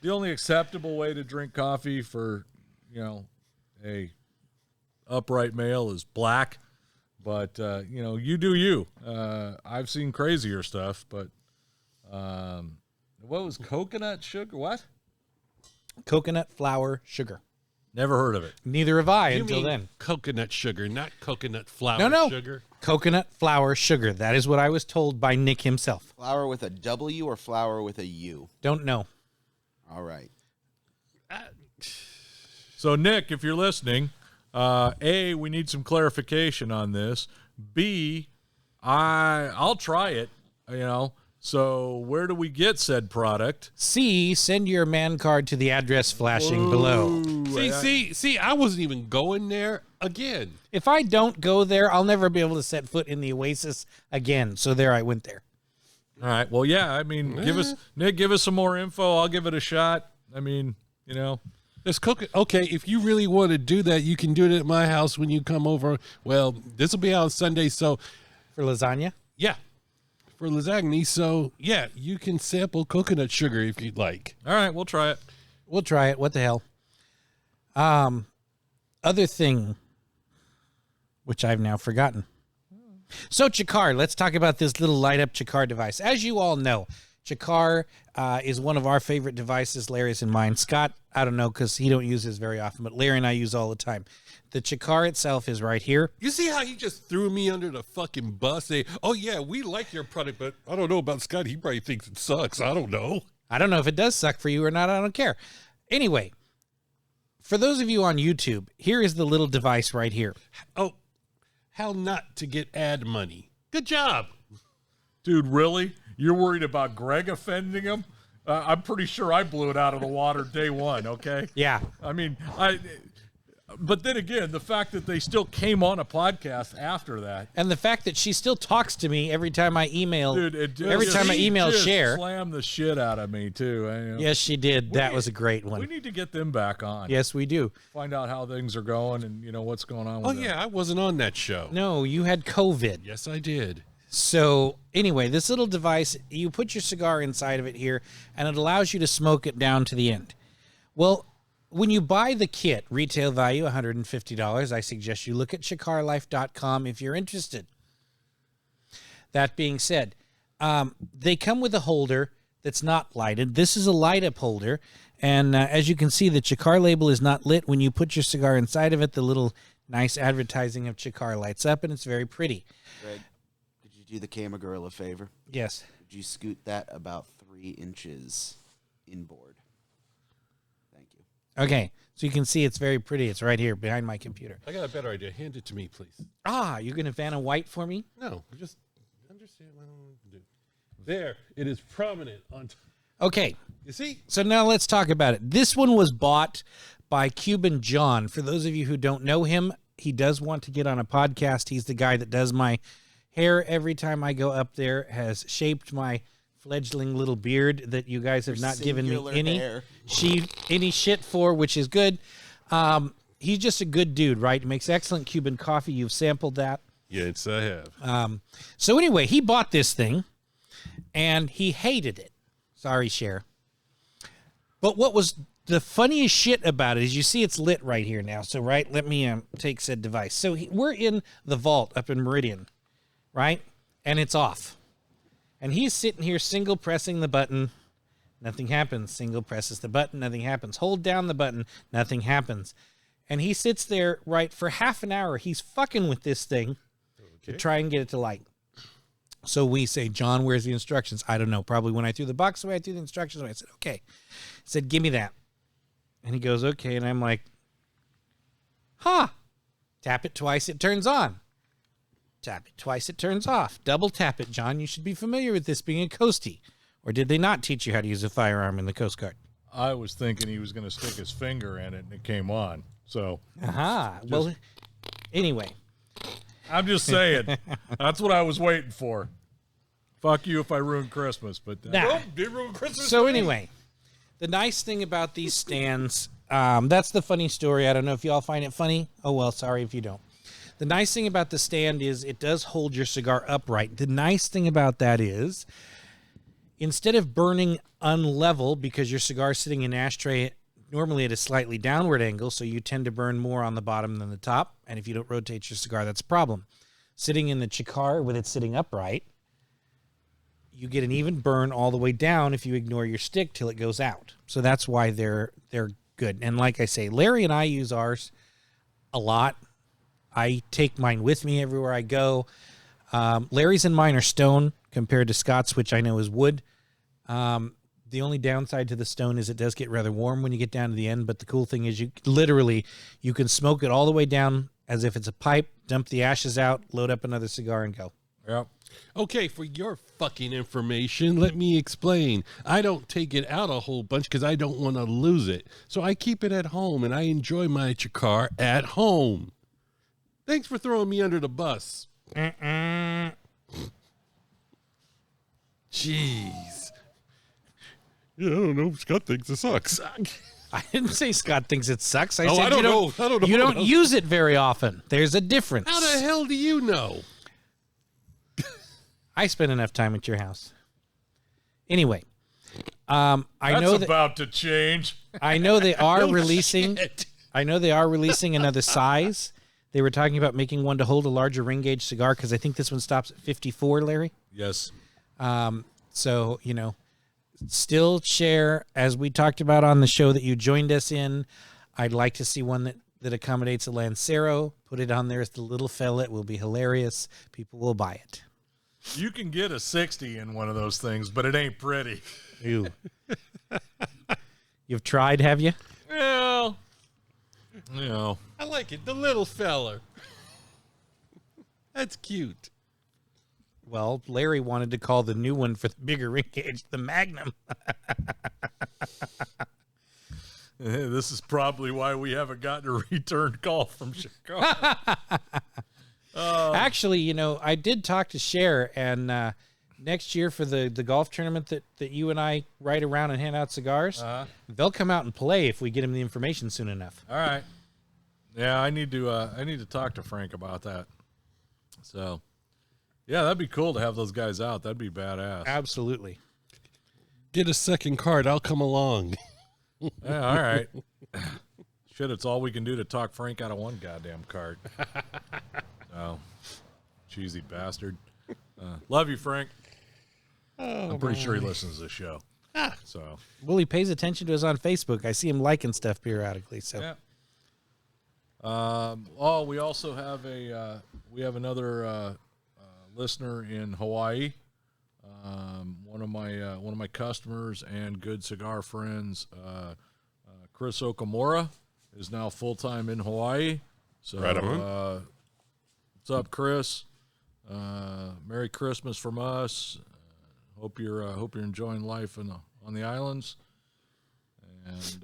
the only acceptable way to drink coffee for, a upright male is black. But, you do you. I've seen crazier stuff, but what was coconut sugar? What? Coconut flour sugar. Never heard of it. Neither have I You until mean then. coconut sugar, not coconut flour No. sugar. Coconut flour sugar. That is what I was told by Nick himself. Flour with a W or flour with a U? Don't know. All right. So, Nick, if you're listening, A, we need some clarification on this. B, I'll try it, So where do we get said product? C, send your man card to the address flashing below. See, I wasn't even going there again. If I don't go there, I'll never be able to set foot in the Oasis again. So there I went there. All right. Well, yeah, I mean, give us some more info. I'll give it a shot. I mean, There's okay, if you really want to do that, you can do it at my house when you come over. Well, this will be on Sunday, so For lasagna? yeah, for lasagna. So yeah, you can sample coconut sugar if you'd like. all right, we'll try it. We'll try it. What the hell? Other thing, which I've now forgotten. So Cigar, let's talk about this little light up Cigar device. As you all know, Cigar is one of our favorite devices, Larry's and mine. Scott, I don't know because he don't use his very often, but Larry and I use all the time. The Cigar itself is right here. You see how he just threw me under the fucking bus? Say, oh yeah, we like your product, but I don't know about Scott. He probably thinks it sucks. I don't know. I don't know if it does suck for you or not. I don't care. Anyway, for those of you on YouTube, here is the little device right here. Oh, how not to get ad money. Good job. Dude, really? You're worried about Greg offending him? I'm pretty sure I blew it out of the water day one, okay? Yeah. I mean, but then again, the fact that they still came on a podcast after that. And the fact that she still talks to me every time I email, Dude, it just, every time I email just share. slammed the shit out of me, too. Yes, she did. That was a great We one. need to get them back on. Yes, we do. Find out how things are going and, what's going on with Oh them. yeah, I wasn't on that show. No, you had COVID. Yes, I did. So anyway, this little device, you put your cigar inside of it here, and it allows you to smoke it down to the end. Well, when you buy the kit, retail value $150, I suggest you look at cigarlife.com if you're interested. That being said, they come with a holder that's not lighted. This is a light-up holder, and as you can see, the Cigar label is not lit. When you put your cigar inside of it, the little nice advertising of Cigar lights up, and it's very pretty. Greg, could you do the camera girl a favor? Yes. Could you scoot that about 3 inches inboard? Thank you. Okay, so you can see it's very pretty. It's right here behind my computer. I got a better idea. Hand it to me, please. You're going to Vanna White for me? No, just understand what I want to do. There, it is prominent on. Okay, You see? so now let's talk about it. This one was bought by Cuban John. For those of you who don't know him, he does want to get on a podcast. He's the guy that does my hair every time I go up there, has shaped my fledgling little beard that you guys have not given me Singular any hair. any shit for, which is good. He's just a good dude, right? He makes excellent Cuban coffee. You've sampled that. Yes, I have. So anyway, he bought this thing, and he hated it. Sorry, Cher. But what was the funniest shit about it is you see it's lit right here now. So, right, let me take said device. So we're in the vault up in Meridian, right? And it's off. And he's sitting here single pressing the button. Nothing happens. Single presses the button. Nothing happens. Hold down the button. Nothing happens. And he sits there, right, for half an hour. He's fucking with this thing to try and get it to light. So we say, John, where's the instructions? I don't know. Probably when I threw the box away, I threw the instructions away. I said, okay. I said, give me that. And he goes, okay. And I'm like, tap it twice, it turns on. Tap it twice, it turns off. Double tap it, John. You should be familiar with this being a coastie. Or did they not teach you how to use a firearm in the Coast Guard? I was thinking he was going to stick his finger in it and it came on. So Well, anyway. I'm just saying. That's what I was waiting for. Fuck you if I ruined Christmas, but Nah. Did ruin Christmas. So anyway, the nice thing about these stands, that's the funny story. I don't know if you all find it funny. Oh, well, sorry if you don't. The nice thing about the stand is it does hold your cigar upright. The nice thing about that is instead of burning unlevel, because your cigar is sitting in an ashtray normally at a slightly downward angle, so you tend to burn more on the bottom than the top. And if you don't rotate your cigar, that's a problem. Sitting in the Cigar with it sitting upright, you get an even burn all the way down if you ignore your stick till it goes out. So that's why they're good. And like I say, Larry and I use ours a lot. I take mine with me everywhere I go. Larry's and mine are stone compared to Scott's, which I know is wood. The only downside to the stone is it does get rather warm when you get down to the end. But the cool thing is you can smoke it all the way down as if it's a pipe, dump the ashes out, load up another cigar, and go. Yep. Okay, for your fucking information, let me explain. I don't take it out a whole bunch because I don't want to lose it. So I keep it at home, and I enjoy my Cigar at home. Thanks for throwing me under the bus. Jeez. Yeah, I don't know. Scott thinks it sucks. I didn't say Scott thinks it sucks. I Oh, said I don't know. I don't know. You don't use it very often. There's a difference. How the hell do you know? I spend enough time at your house. Anyway, I That's know that about to change. I know they are No releasing. shit. I know they are releasing another size. They were talking about making one to hold a larger ring gauge cigar because I think this one stops at 54, Larry. Yes. So, still share, as we talked about on the show that you joined us in. I'd like to see one that accommodates a Lancero. Put it on there as the little fella. It will be hilarious. People will buy it. You can get a 60 in one of those things, but it ain't pretty. Ew. You've tried, have you? Well, I like it. The little fella. That's cute. Well, Larry wanted to call the new one for the bigger ring gauge the Magnum. this is probably why we haven't gotten a return call from Chicago. Actually, I did talk to Cher, and next year for the golf tournament that you and I ride around and hand out cigars, they'll come out and play if we get them the information soon enough. All right. Yeah, I need to talk to Frank about that. So, yeah, that'd be cool to have those guys out. That'd be badass. Absolutely. Get a second card. I'll come along. Yeah, all right. Shit, it's all we can do to talk Frank out of one goddamn card. Oh, cheesy bastard. Love you, Frank. I'm pretty sure he listens to the show. So, Well, he pays attention to us on Facebook. I see him liking stuff periodically. So, yeah. We also have another listener in Hawaii. One of my customers and good cigar friends, Chris Okamura, is now full time in Hawaii. So, Right on. what's up, Chris? Merry Christmas from us. Hope you're enjoying life on the islands, and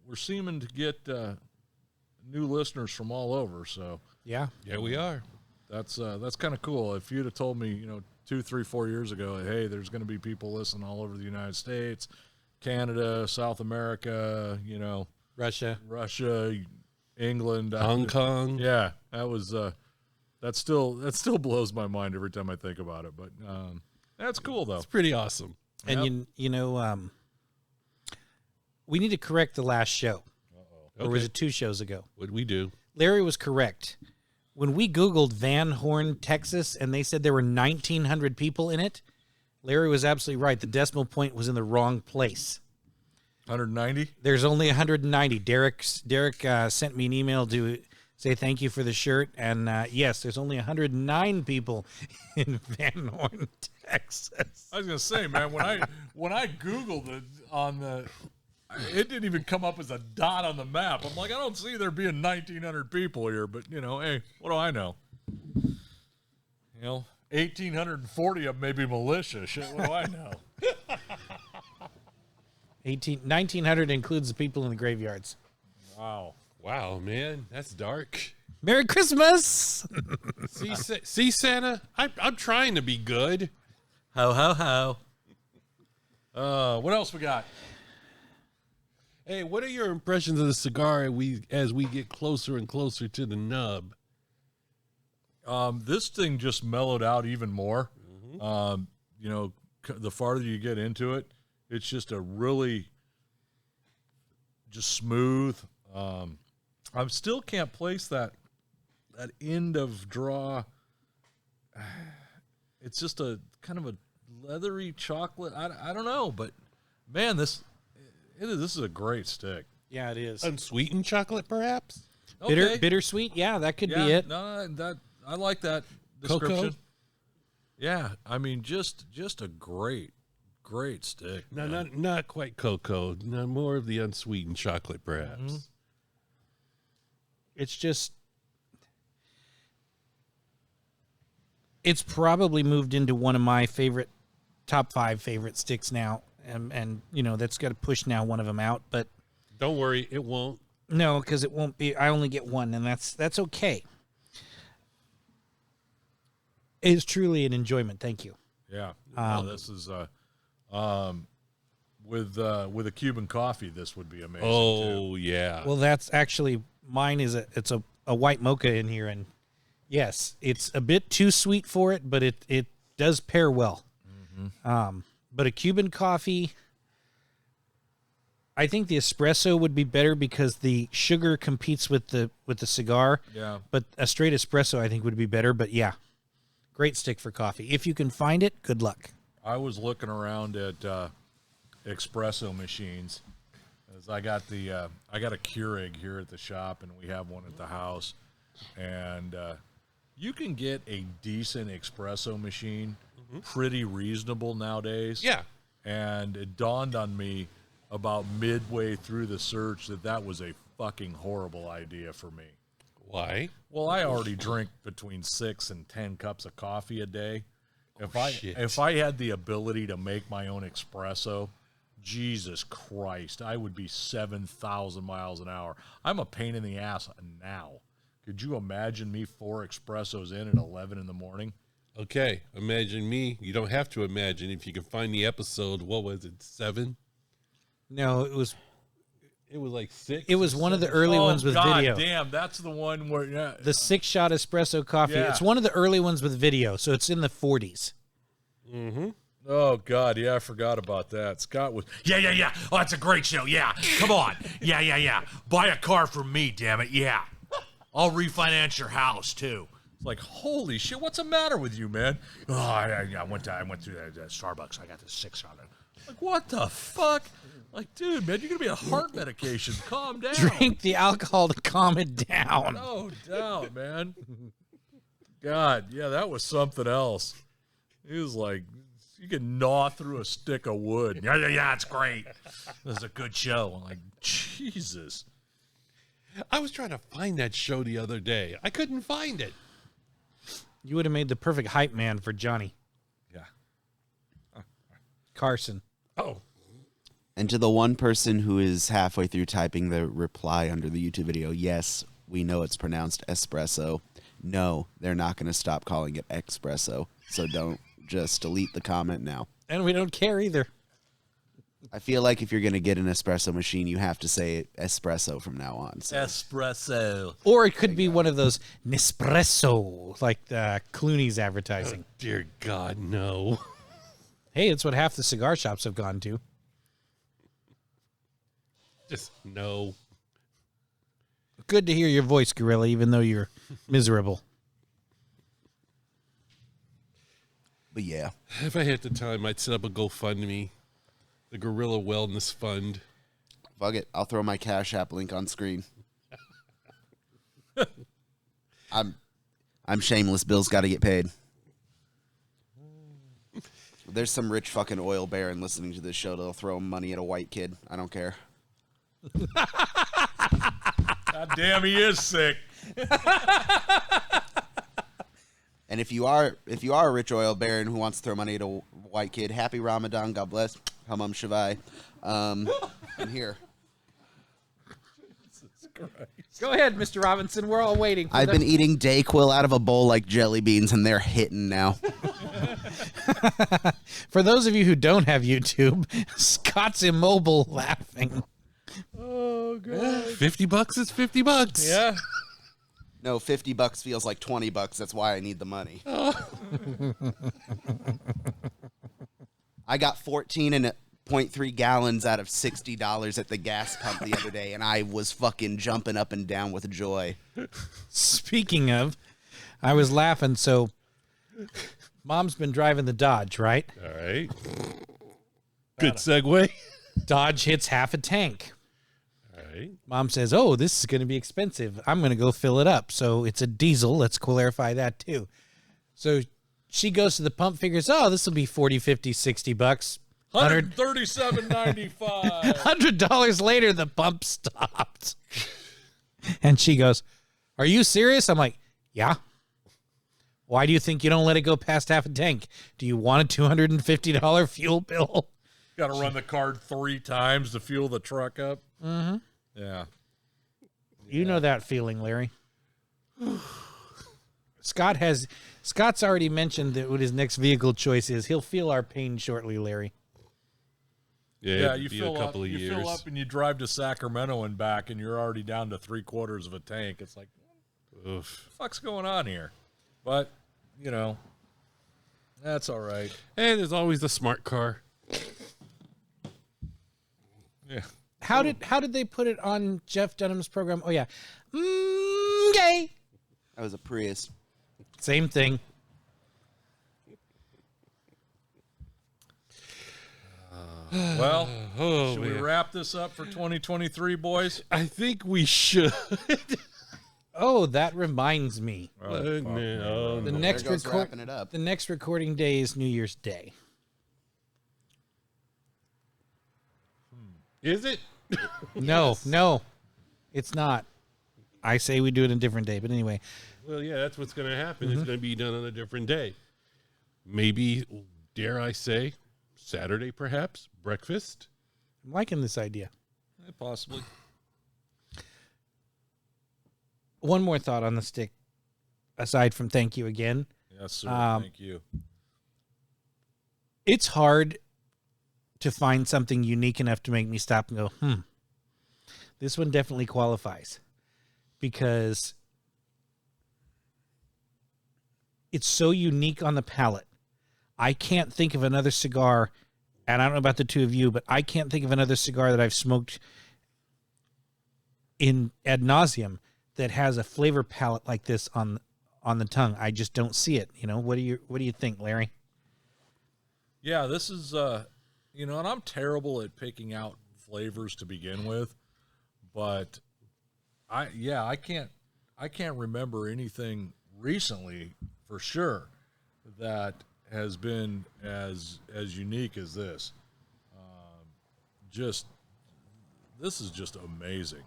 we're seeming to get new listeners from all over. So yeah. Yeah, we are. that's kind of cool. If you'd have told me, 2, 3, 4 years ago, hey, there's going to be people listening all over the United States, Canada, South America, Russia. England, Hong Kong. yeah, that still blows my mind every time I think about it. But that's cool though. It's pretty awesome. And we need to correct the last show. Or was Okay. it 2 shows ago? What'd we do? Larry was correct. When we Googled Van Horn, Texas, and they said there were 1,900 people in it, Larry was absolutely right. The decimal point was in the wrong place. 190. There's only 190. Derek sent me an email to say thank you for the shirt. And yes, there's only 109 people in Van Horn, Texas. I was gonna say, man, when I Googled it it didn't even come up as a dot on the map. I'm like, I don't see there being 1,900 people here, but hey, what do I know? 1,840 of them may be militia. Shit, what do I know? 1,900 includes the people in the graveyards. Wow. Wow, man, that's dark. Merry Christmas! See, Santa, I'm trying to be good. Ho, ho, ho. What else we got? Hey, what are your impressions of the cigar as we get closer and closer to the nub? This thing just mellowed out even more. Mm-hmm. The farther you get into it, it's just a really just smooth. I still can't place that end of draw. It's just a kind of a leathery chocolate. I don't know, but man, this is a great stick. Yeah, it is. Unsweetened chocolate, perhaps? Okay. Bittersweet. Yeah, that could Yeah, be it. No, I like that description. Cocoa? Yeah, I mean, just a great stick. No, man. not quite cocoa. No, more of the unsweetened chocolate, perhaps. Mm-hmm. It's just, it's probably moved into one of my top 5 favorite sticks now. And that's got to push now one of them out. But Don't worry, it won't. no, because it won't be, I only get one, and that's okay. It is truly an enjoyment. Thank you. Yeah, this is with a Cuban coffee. This would be amazing. Oh, too. yeah. Well, that's actually, mine is it's a white mocha in here, and yes, it's a bit too sweet for it, but it does pair well. Mm-hmm. But a Cuban coffee, I think the espresso would be better because the sugar competes with the cigar. Yeah. But a straight espresso, I think, would be better. But yeah, great stick for coffee. If you can find it, good luck. I was looking around at espresso machines. As I got a Keurig here at the shop, and we have one at the house, and you can get a decent espresso machine pretty reasonable nowadays. Yeah. And it dawned on me about midway through the search that was a fucking horrible idea for me. Why? Well, I already drink between 6 and 10 cups of coffee a day. Shit. If I had the ability to make my own espresso, Jesus Christ, I would be 7,000 miles an hour. I'm a pain in the ass now. Could you imagine me 4 espressos in at 11 in the morning? Okay, imagine me. You don't have to imagine. If you can find the episode, what was it, 7? No, it was like 6. It was one of the early ones with God video. Damn, that's the one where The 6-shot espresso coffee. Yeah. It's one of the early ones with video, so it's in the 40s. Mm-hmm. Oh God, yeah, I forgot about that. Scott was yeah. Oh, that's a great show. Yeah, come on. Yeah. Buy a car from me, damn it. Yeah, I'll refinance your house too. It's like, holy shit, what's the matter with you, man? Oh, I went through that Starbucks. I got the 6 on it. Like, what the fuck? Like, dude, man, you're gonna be on heart medication. Calm down. Drink the alcohol to calm it down. No doubt, man. God, yeah, that was something else. It was like, you can gnaw through a stick of wood. Yeah, it's great. This is a good show. I'm like, Jesus. I was trying to find that show the other day. I couldn't find it. You would have made the perfect hype man for Johnny Yeah. Carson. Oh. And to the one person who is halfway through typing the reply under the YouTube video, yes, we know it's pronounced espresso. No, they're not going to stop calling it espresso. So don't just delete the comment now. And we don't care either. I feel like if you're going to get an espresso machine, you have to say espresso from now on. So. Espresso. Or it could be one of those Nespresso, like Clooney's advertising. Dear God, no. Hey, it's what half the cigar shops have gone to. Just no. Good to hear your voice, Gorilla, even though you're miserable. But yeah. If I had the time, I'd set up a GoFundMe, the Gorilla Wellness Fund. Fuck it. I'll throw my Cash App link on screen. I'm shameless. Bill's got to get paid. There's some rich fucking oil baron listening to this show that'll throw money at a white kid. I don't care. God damn, he is sick. And if you are a rich oil baron who wants to throw money at a white kid, happy Ramadan, God bless, Hamam Shavai. I'm here. Go ahead, Mr. Robinson. We're all waiting. I've been eating Dayquil out of a bowl like jelly beans, and they're hitting now. For those of you who don't have YouTube, Scott's immobile laughing. Oh god. $50 is $50. Yeah. No, $50 feels like $20. That's why I need the money. I got 14.3 gallons out of $60 at the gas pump the other day, and I was fucking jumping up and down with joy. Speaking of, I was laughing. So, Mom's been driving the Dodge, right? All right. Good segue. Dodge hits half a tank. All right. Mom says, "Oh, this is going to be expensive. I'm going to go fill it up." So it's a diesel. Let's clarify that too. So she goes to the pump, figures, "Oh, this will be 40, 50, 60 bucks." $137.95. $100 later, the pump stopped. And she goes, "Are you serious?" I'm like, "Yeah." "Why do you think you don't let it go past half a tank? Do you want a $250 fuel bill?" Got to run the card 3 times to fuel the truck up. Mm-hmm. Yeah. You know that feeling, Larry. Scott's already mentioned that what his next vehicle choice is. He'll feel our pain shortly, Larry. Yeah, it'd you be fill a couple up, of you years. fill up and you drive to Sacramento and back, and you're already down to 3/4 of a tank. It's like, Oof. what the fuck's going on here? But, you know, that's all right. And there's always the smart car. Yeah. How did they put it on Jeff Dunham's program? Oh yeah, gay. That was a Prius. Same thing. Well, Oh, should we man. wrap this up for 2023, boys? I think we should. Oh, that reminds me. No. The There next goes wrapping it up. the next recording day is New Year's Day. Is it? No, it's not. I say we do it a different day, but anyway, Well, yeah, that's what's going to happen. It's going to be done on a different day. Maybe, dare I say, Saturday perhaps, breakfast. I'm liking this idea. Possibly. One more thought on the stick, aside from thank you again. Yes, sir. Thank you. It's hard to find something unique enough to make me stop and go, this one definitely qualifies, because it's so unique on the palate. I can't think of another cigar, and I don't know about the two of you, but I can't think of another cigar that I've smoked in ad nauseum that has a flavor palette like this on the tongue. I just don't see it. You know, what do you think, Larry? Yeah, this is, and I'm terrible at picking out flavors to begin with, but I can't remember anything recently for sure that has been as unique as this. This is just amazing.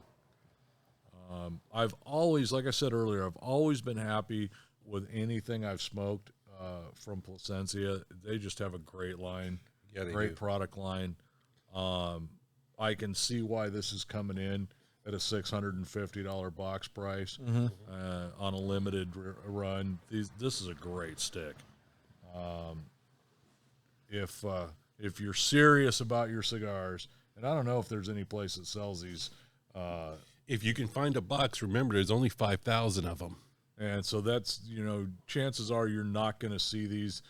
I've always, like I said earlier, I've always been happy with anything I've smoked from Plasencia. They just have a great line, great product line. I can see why this is coming in at a $650 box price on a limited run. This is a great stick. If you're serious about your cigars, and I don't know if there's any place that sells these. If you can find a box, remember, there's only 5,000 of them. And so that's, chances are you're not going to see these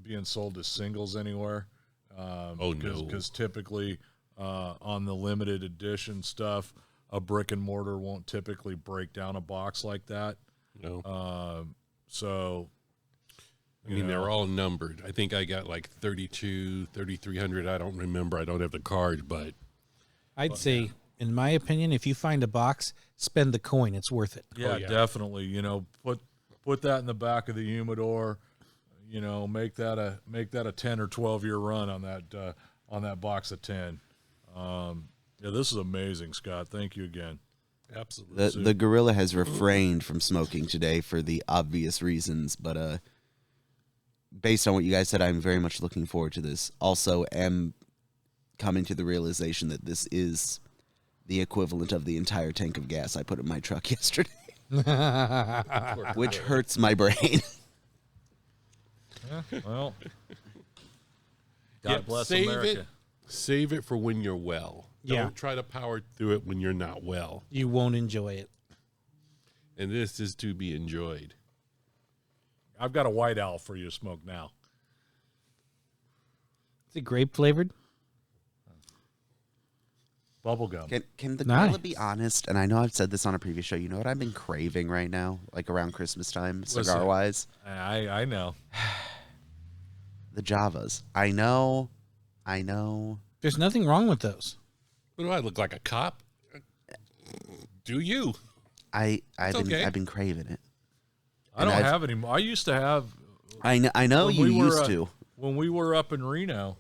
being sold as singles anywhere. No. Because typically on the limited edition stuff, a brick and mortar won't typically break down a box like that. No. So, I mean, they're all numbered. I think I got like 32, 3,300. I don't remember. I don't have the card, but I'd say, in my opinion, if you find a box, spend the coin. It's worth it. yeah, definitely. Put that in the back of the humidor. Make that a 10 or 12 year run on that box of 10. This is amazing, Scott. Thank you again. absolutely. The gorilla has refrained from smoking today for the obvious reasons, but based on what you guys said, I'm very much looking forward to this. Also, am coming to the realization that this is the equivalent of the entire tank of gas I put in my truck yesterday, which hurts my brain. Well, God bless save America. Save it for when you're well. Yeah. Don't try to power through it when you're not well. You won't enjoy it. And this is to be enjoyed. I've got a White Owl for you to smoke now. Is it grape flavored? Bubblegum. Can the Nice. gorilla be honest? And I know I've said this on a previous show. You know what I've been craving right now, like around Christmas time, cigar wise? I know. The Javas. I know. There's nothing wrong with those. What do I look like, a cop? Do you? I've okay. been craving it. I don't have any more. I used to have. I know when you we were, used to. When we were up in Reno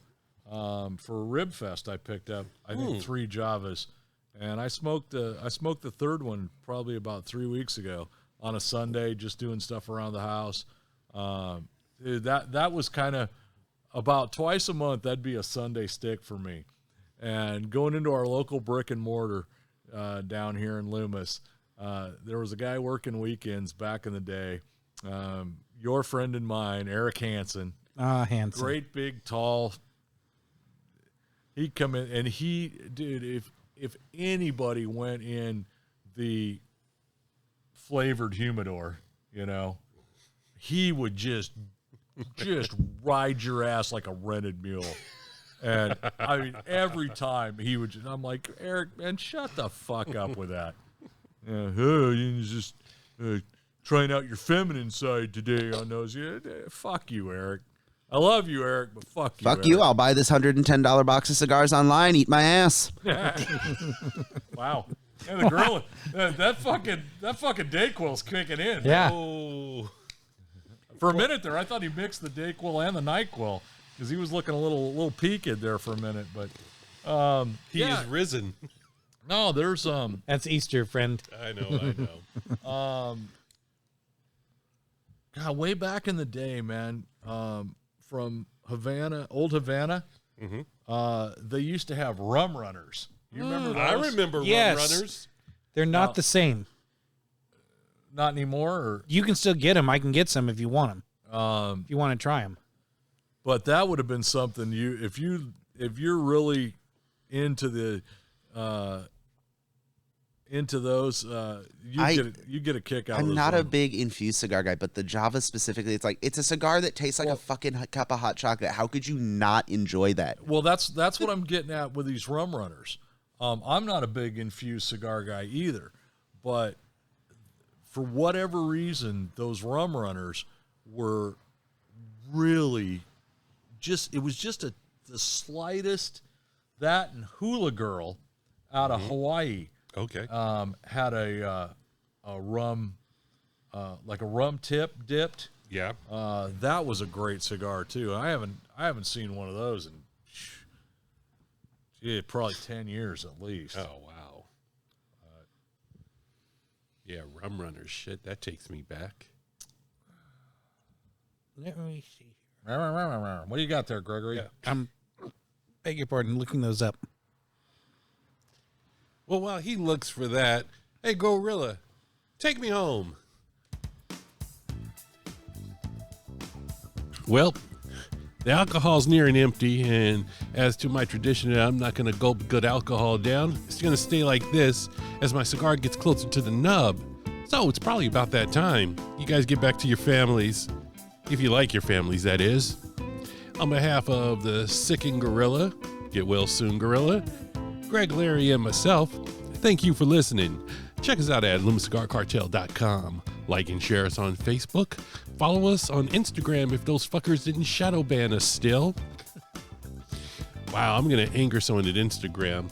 for Rib Fest, I picked up I think 3 Javas, and I smoked the third one probably about 3 weeks ago on a Sunday, just doing stuff around the house. That was kind of about twice a month. That'd be a Sunday stick for me, and going into our local brick and mortar down here in Loomis. There was a guy working weekends back in the day. Your friend and mine, Eric Hansen. Handsome. Great big tall. He'd come in and if anybody went in the flavored humidor, he would just ride your ass like a rented mule. And I mean, every time he would I'm like, Eric, man, shut the fuck up with that. You just trying out your feminine side today on those. Yeah, fuck you, Eric. I love you, Eric, but fuck you. Fuck you. I'll buy this $110 box of cigars online. Eat my ass. Wow. And the gorilla, that fucking Dayquil's kicking in. Yeah. Oh. For a minute there, I thought he mixed the Dayquil and the NyQuil because he was looking a little peaked there for a minute. But He is risen. no, there's That's Easter, friend. I know. God, way back in the day, man, from Havana, old Havana, they used to have rum runners. You remember those? I remember Yes. rum runners. They're not the same. Not anymore. Or, You can still get them. I can get some if you want them. If you want to try them. but that would have been something if you're really into the into those, you get a kick out of I'm those. not a rum. big infused cigar guy, but the Java specifically, it's a cigar that tastes like a fucking cup of hot chocolate. How could you not enjoy that? Well, that's what I'm getting at with these rum runners. I'm not a big infused cigar guy either, but for whatever reason, those rum runners were really it was just the slightest. That and Hula Girl out of Hawaii Okay. had a rum, like a rum tip dipped. Yeah. That was a great cigar too. I haven't seen one of those in probably 10 years at least. Oh, wow. Yeah, rum runners. Shit, that takes me back. Let me see. What do you got there, Gregory? Yeah. Beg your pardon, looking those up. Well, while he looks for that, hey, Gorilla, take me home. Well, the alcohol's nearing empty, and as to my tradition, I'm not going to gulp good alcohol down. It's going to stay like this as my cigar gets closer to the nub. So it's probably about that time. You guys get back to your families, if you like your families, that is. On behalf of the sicking Gorilla, get well soon, Gorilla, Greg, Larry, and myself, thank you for listening. Check us out at LumiCigarCartel.com. Like and share us on Facebook. Follow us on Instagram if those fuckers didn't shadow ban us still. Wow, I'm going to anger someone at Instagram.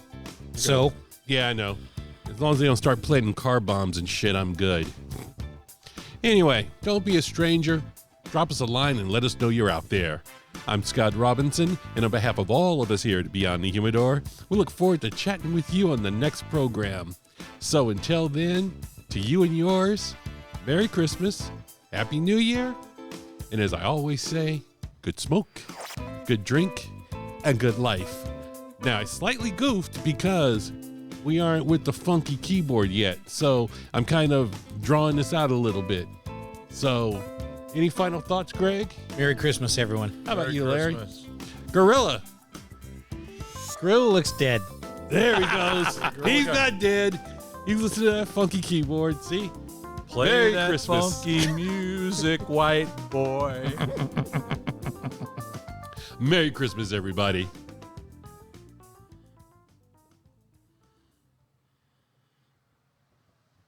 So, Yeah, I know. As long as they don't start planting car bombs and shit, I'm good. Anyway, don't be a stranger. Drop us a line and let us know you're out there. I'm Scott Robinson, and on behalf of all of us here at Beyond the Humidor, we look forward to chatting with you on the next program. So until then, to you and yours, Merry Christmas, Happy New Year, and as I always say, good smoke, good drink, and good life. Now, I slightly goofed because we aren't with the funky keyboard yet, so I'm kind of drawing this out a little bit. So, any final thoughts, Greg? Merry Christmas, everyone. How about Merry you, Larry? Christmas. Gorilla. Grill looks dead. There he goes. He's not dead. He's listening to that funky keyboard. See? Play Merry that Christmas. funky music, white boy. Merry Christmas, everybody.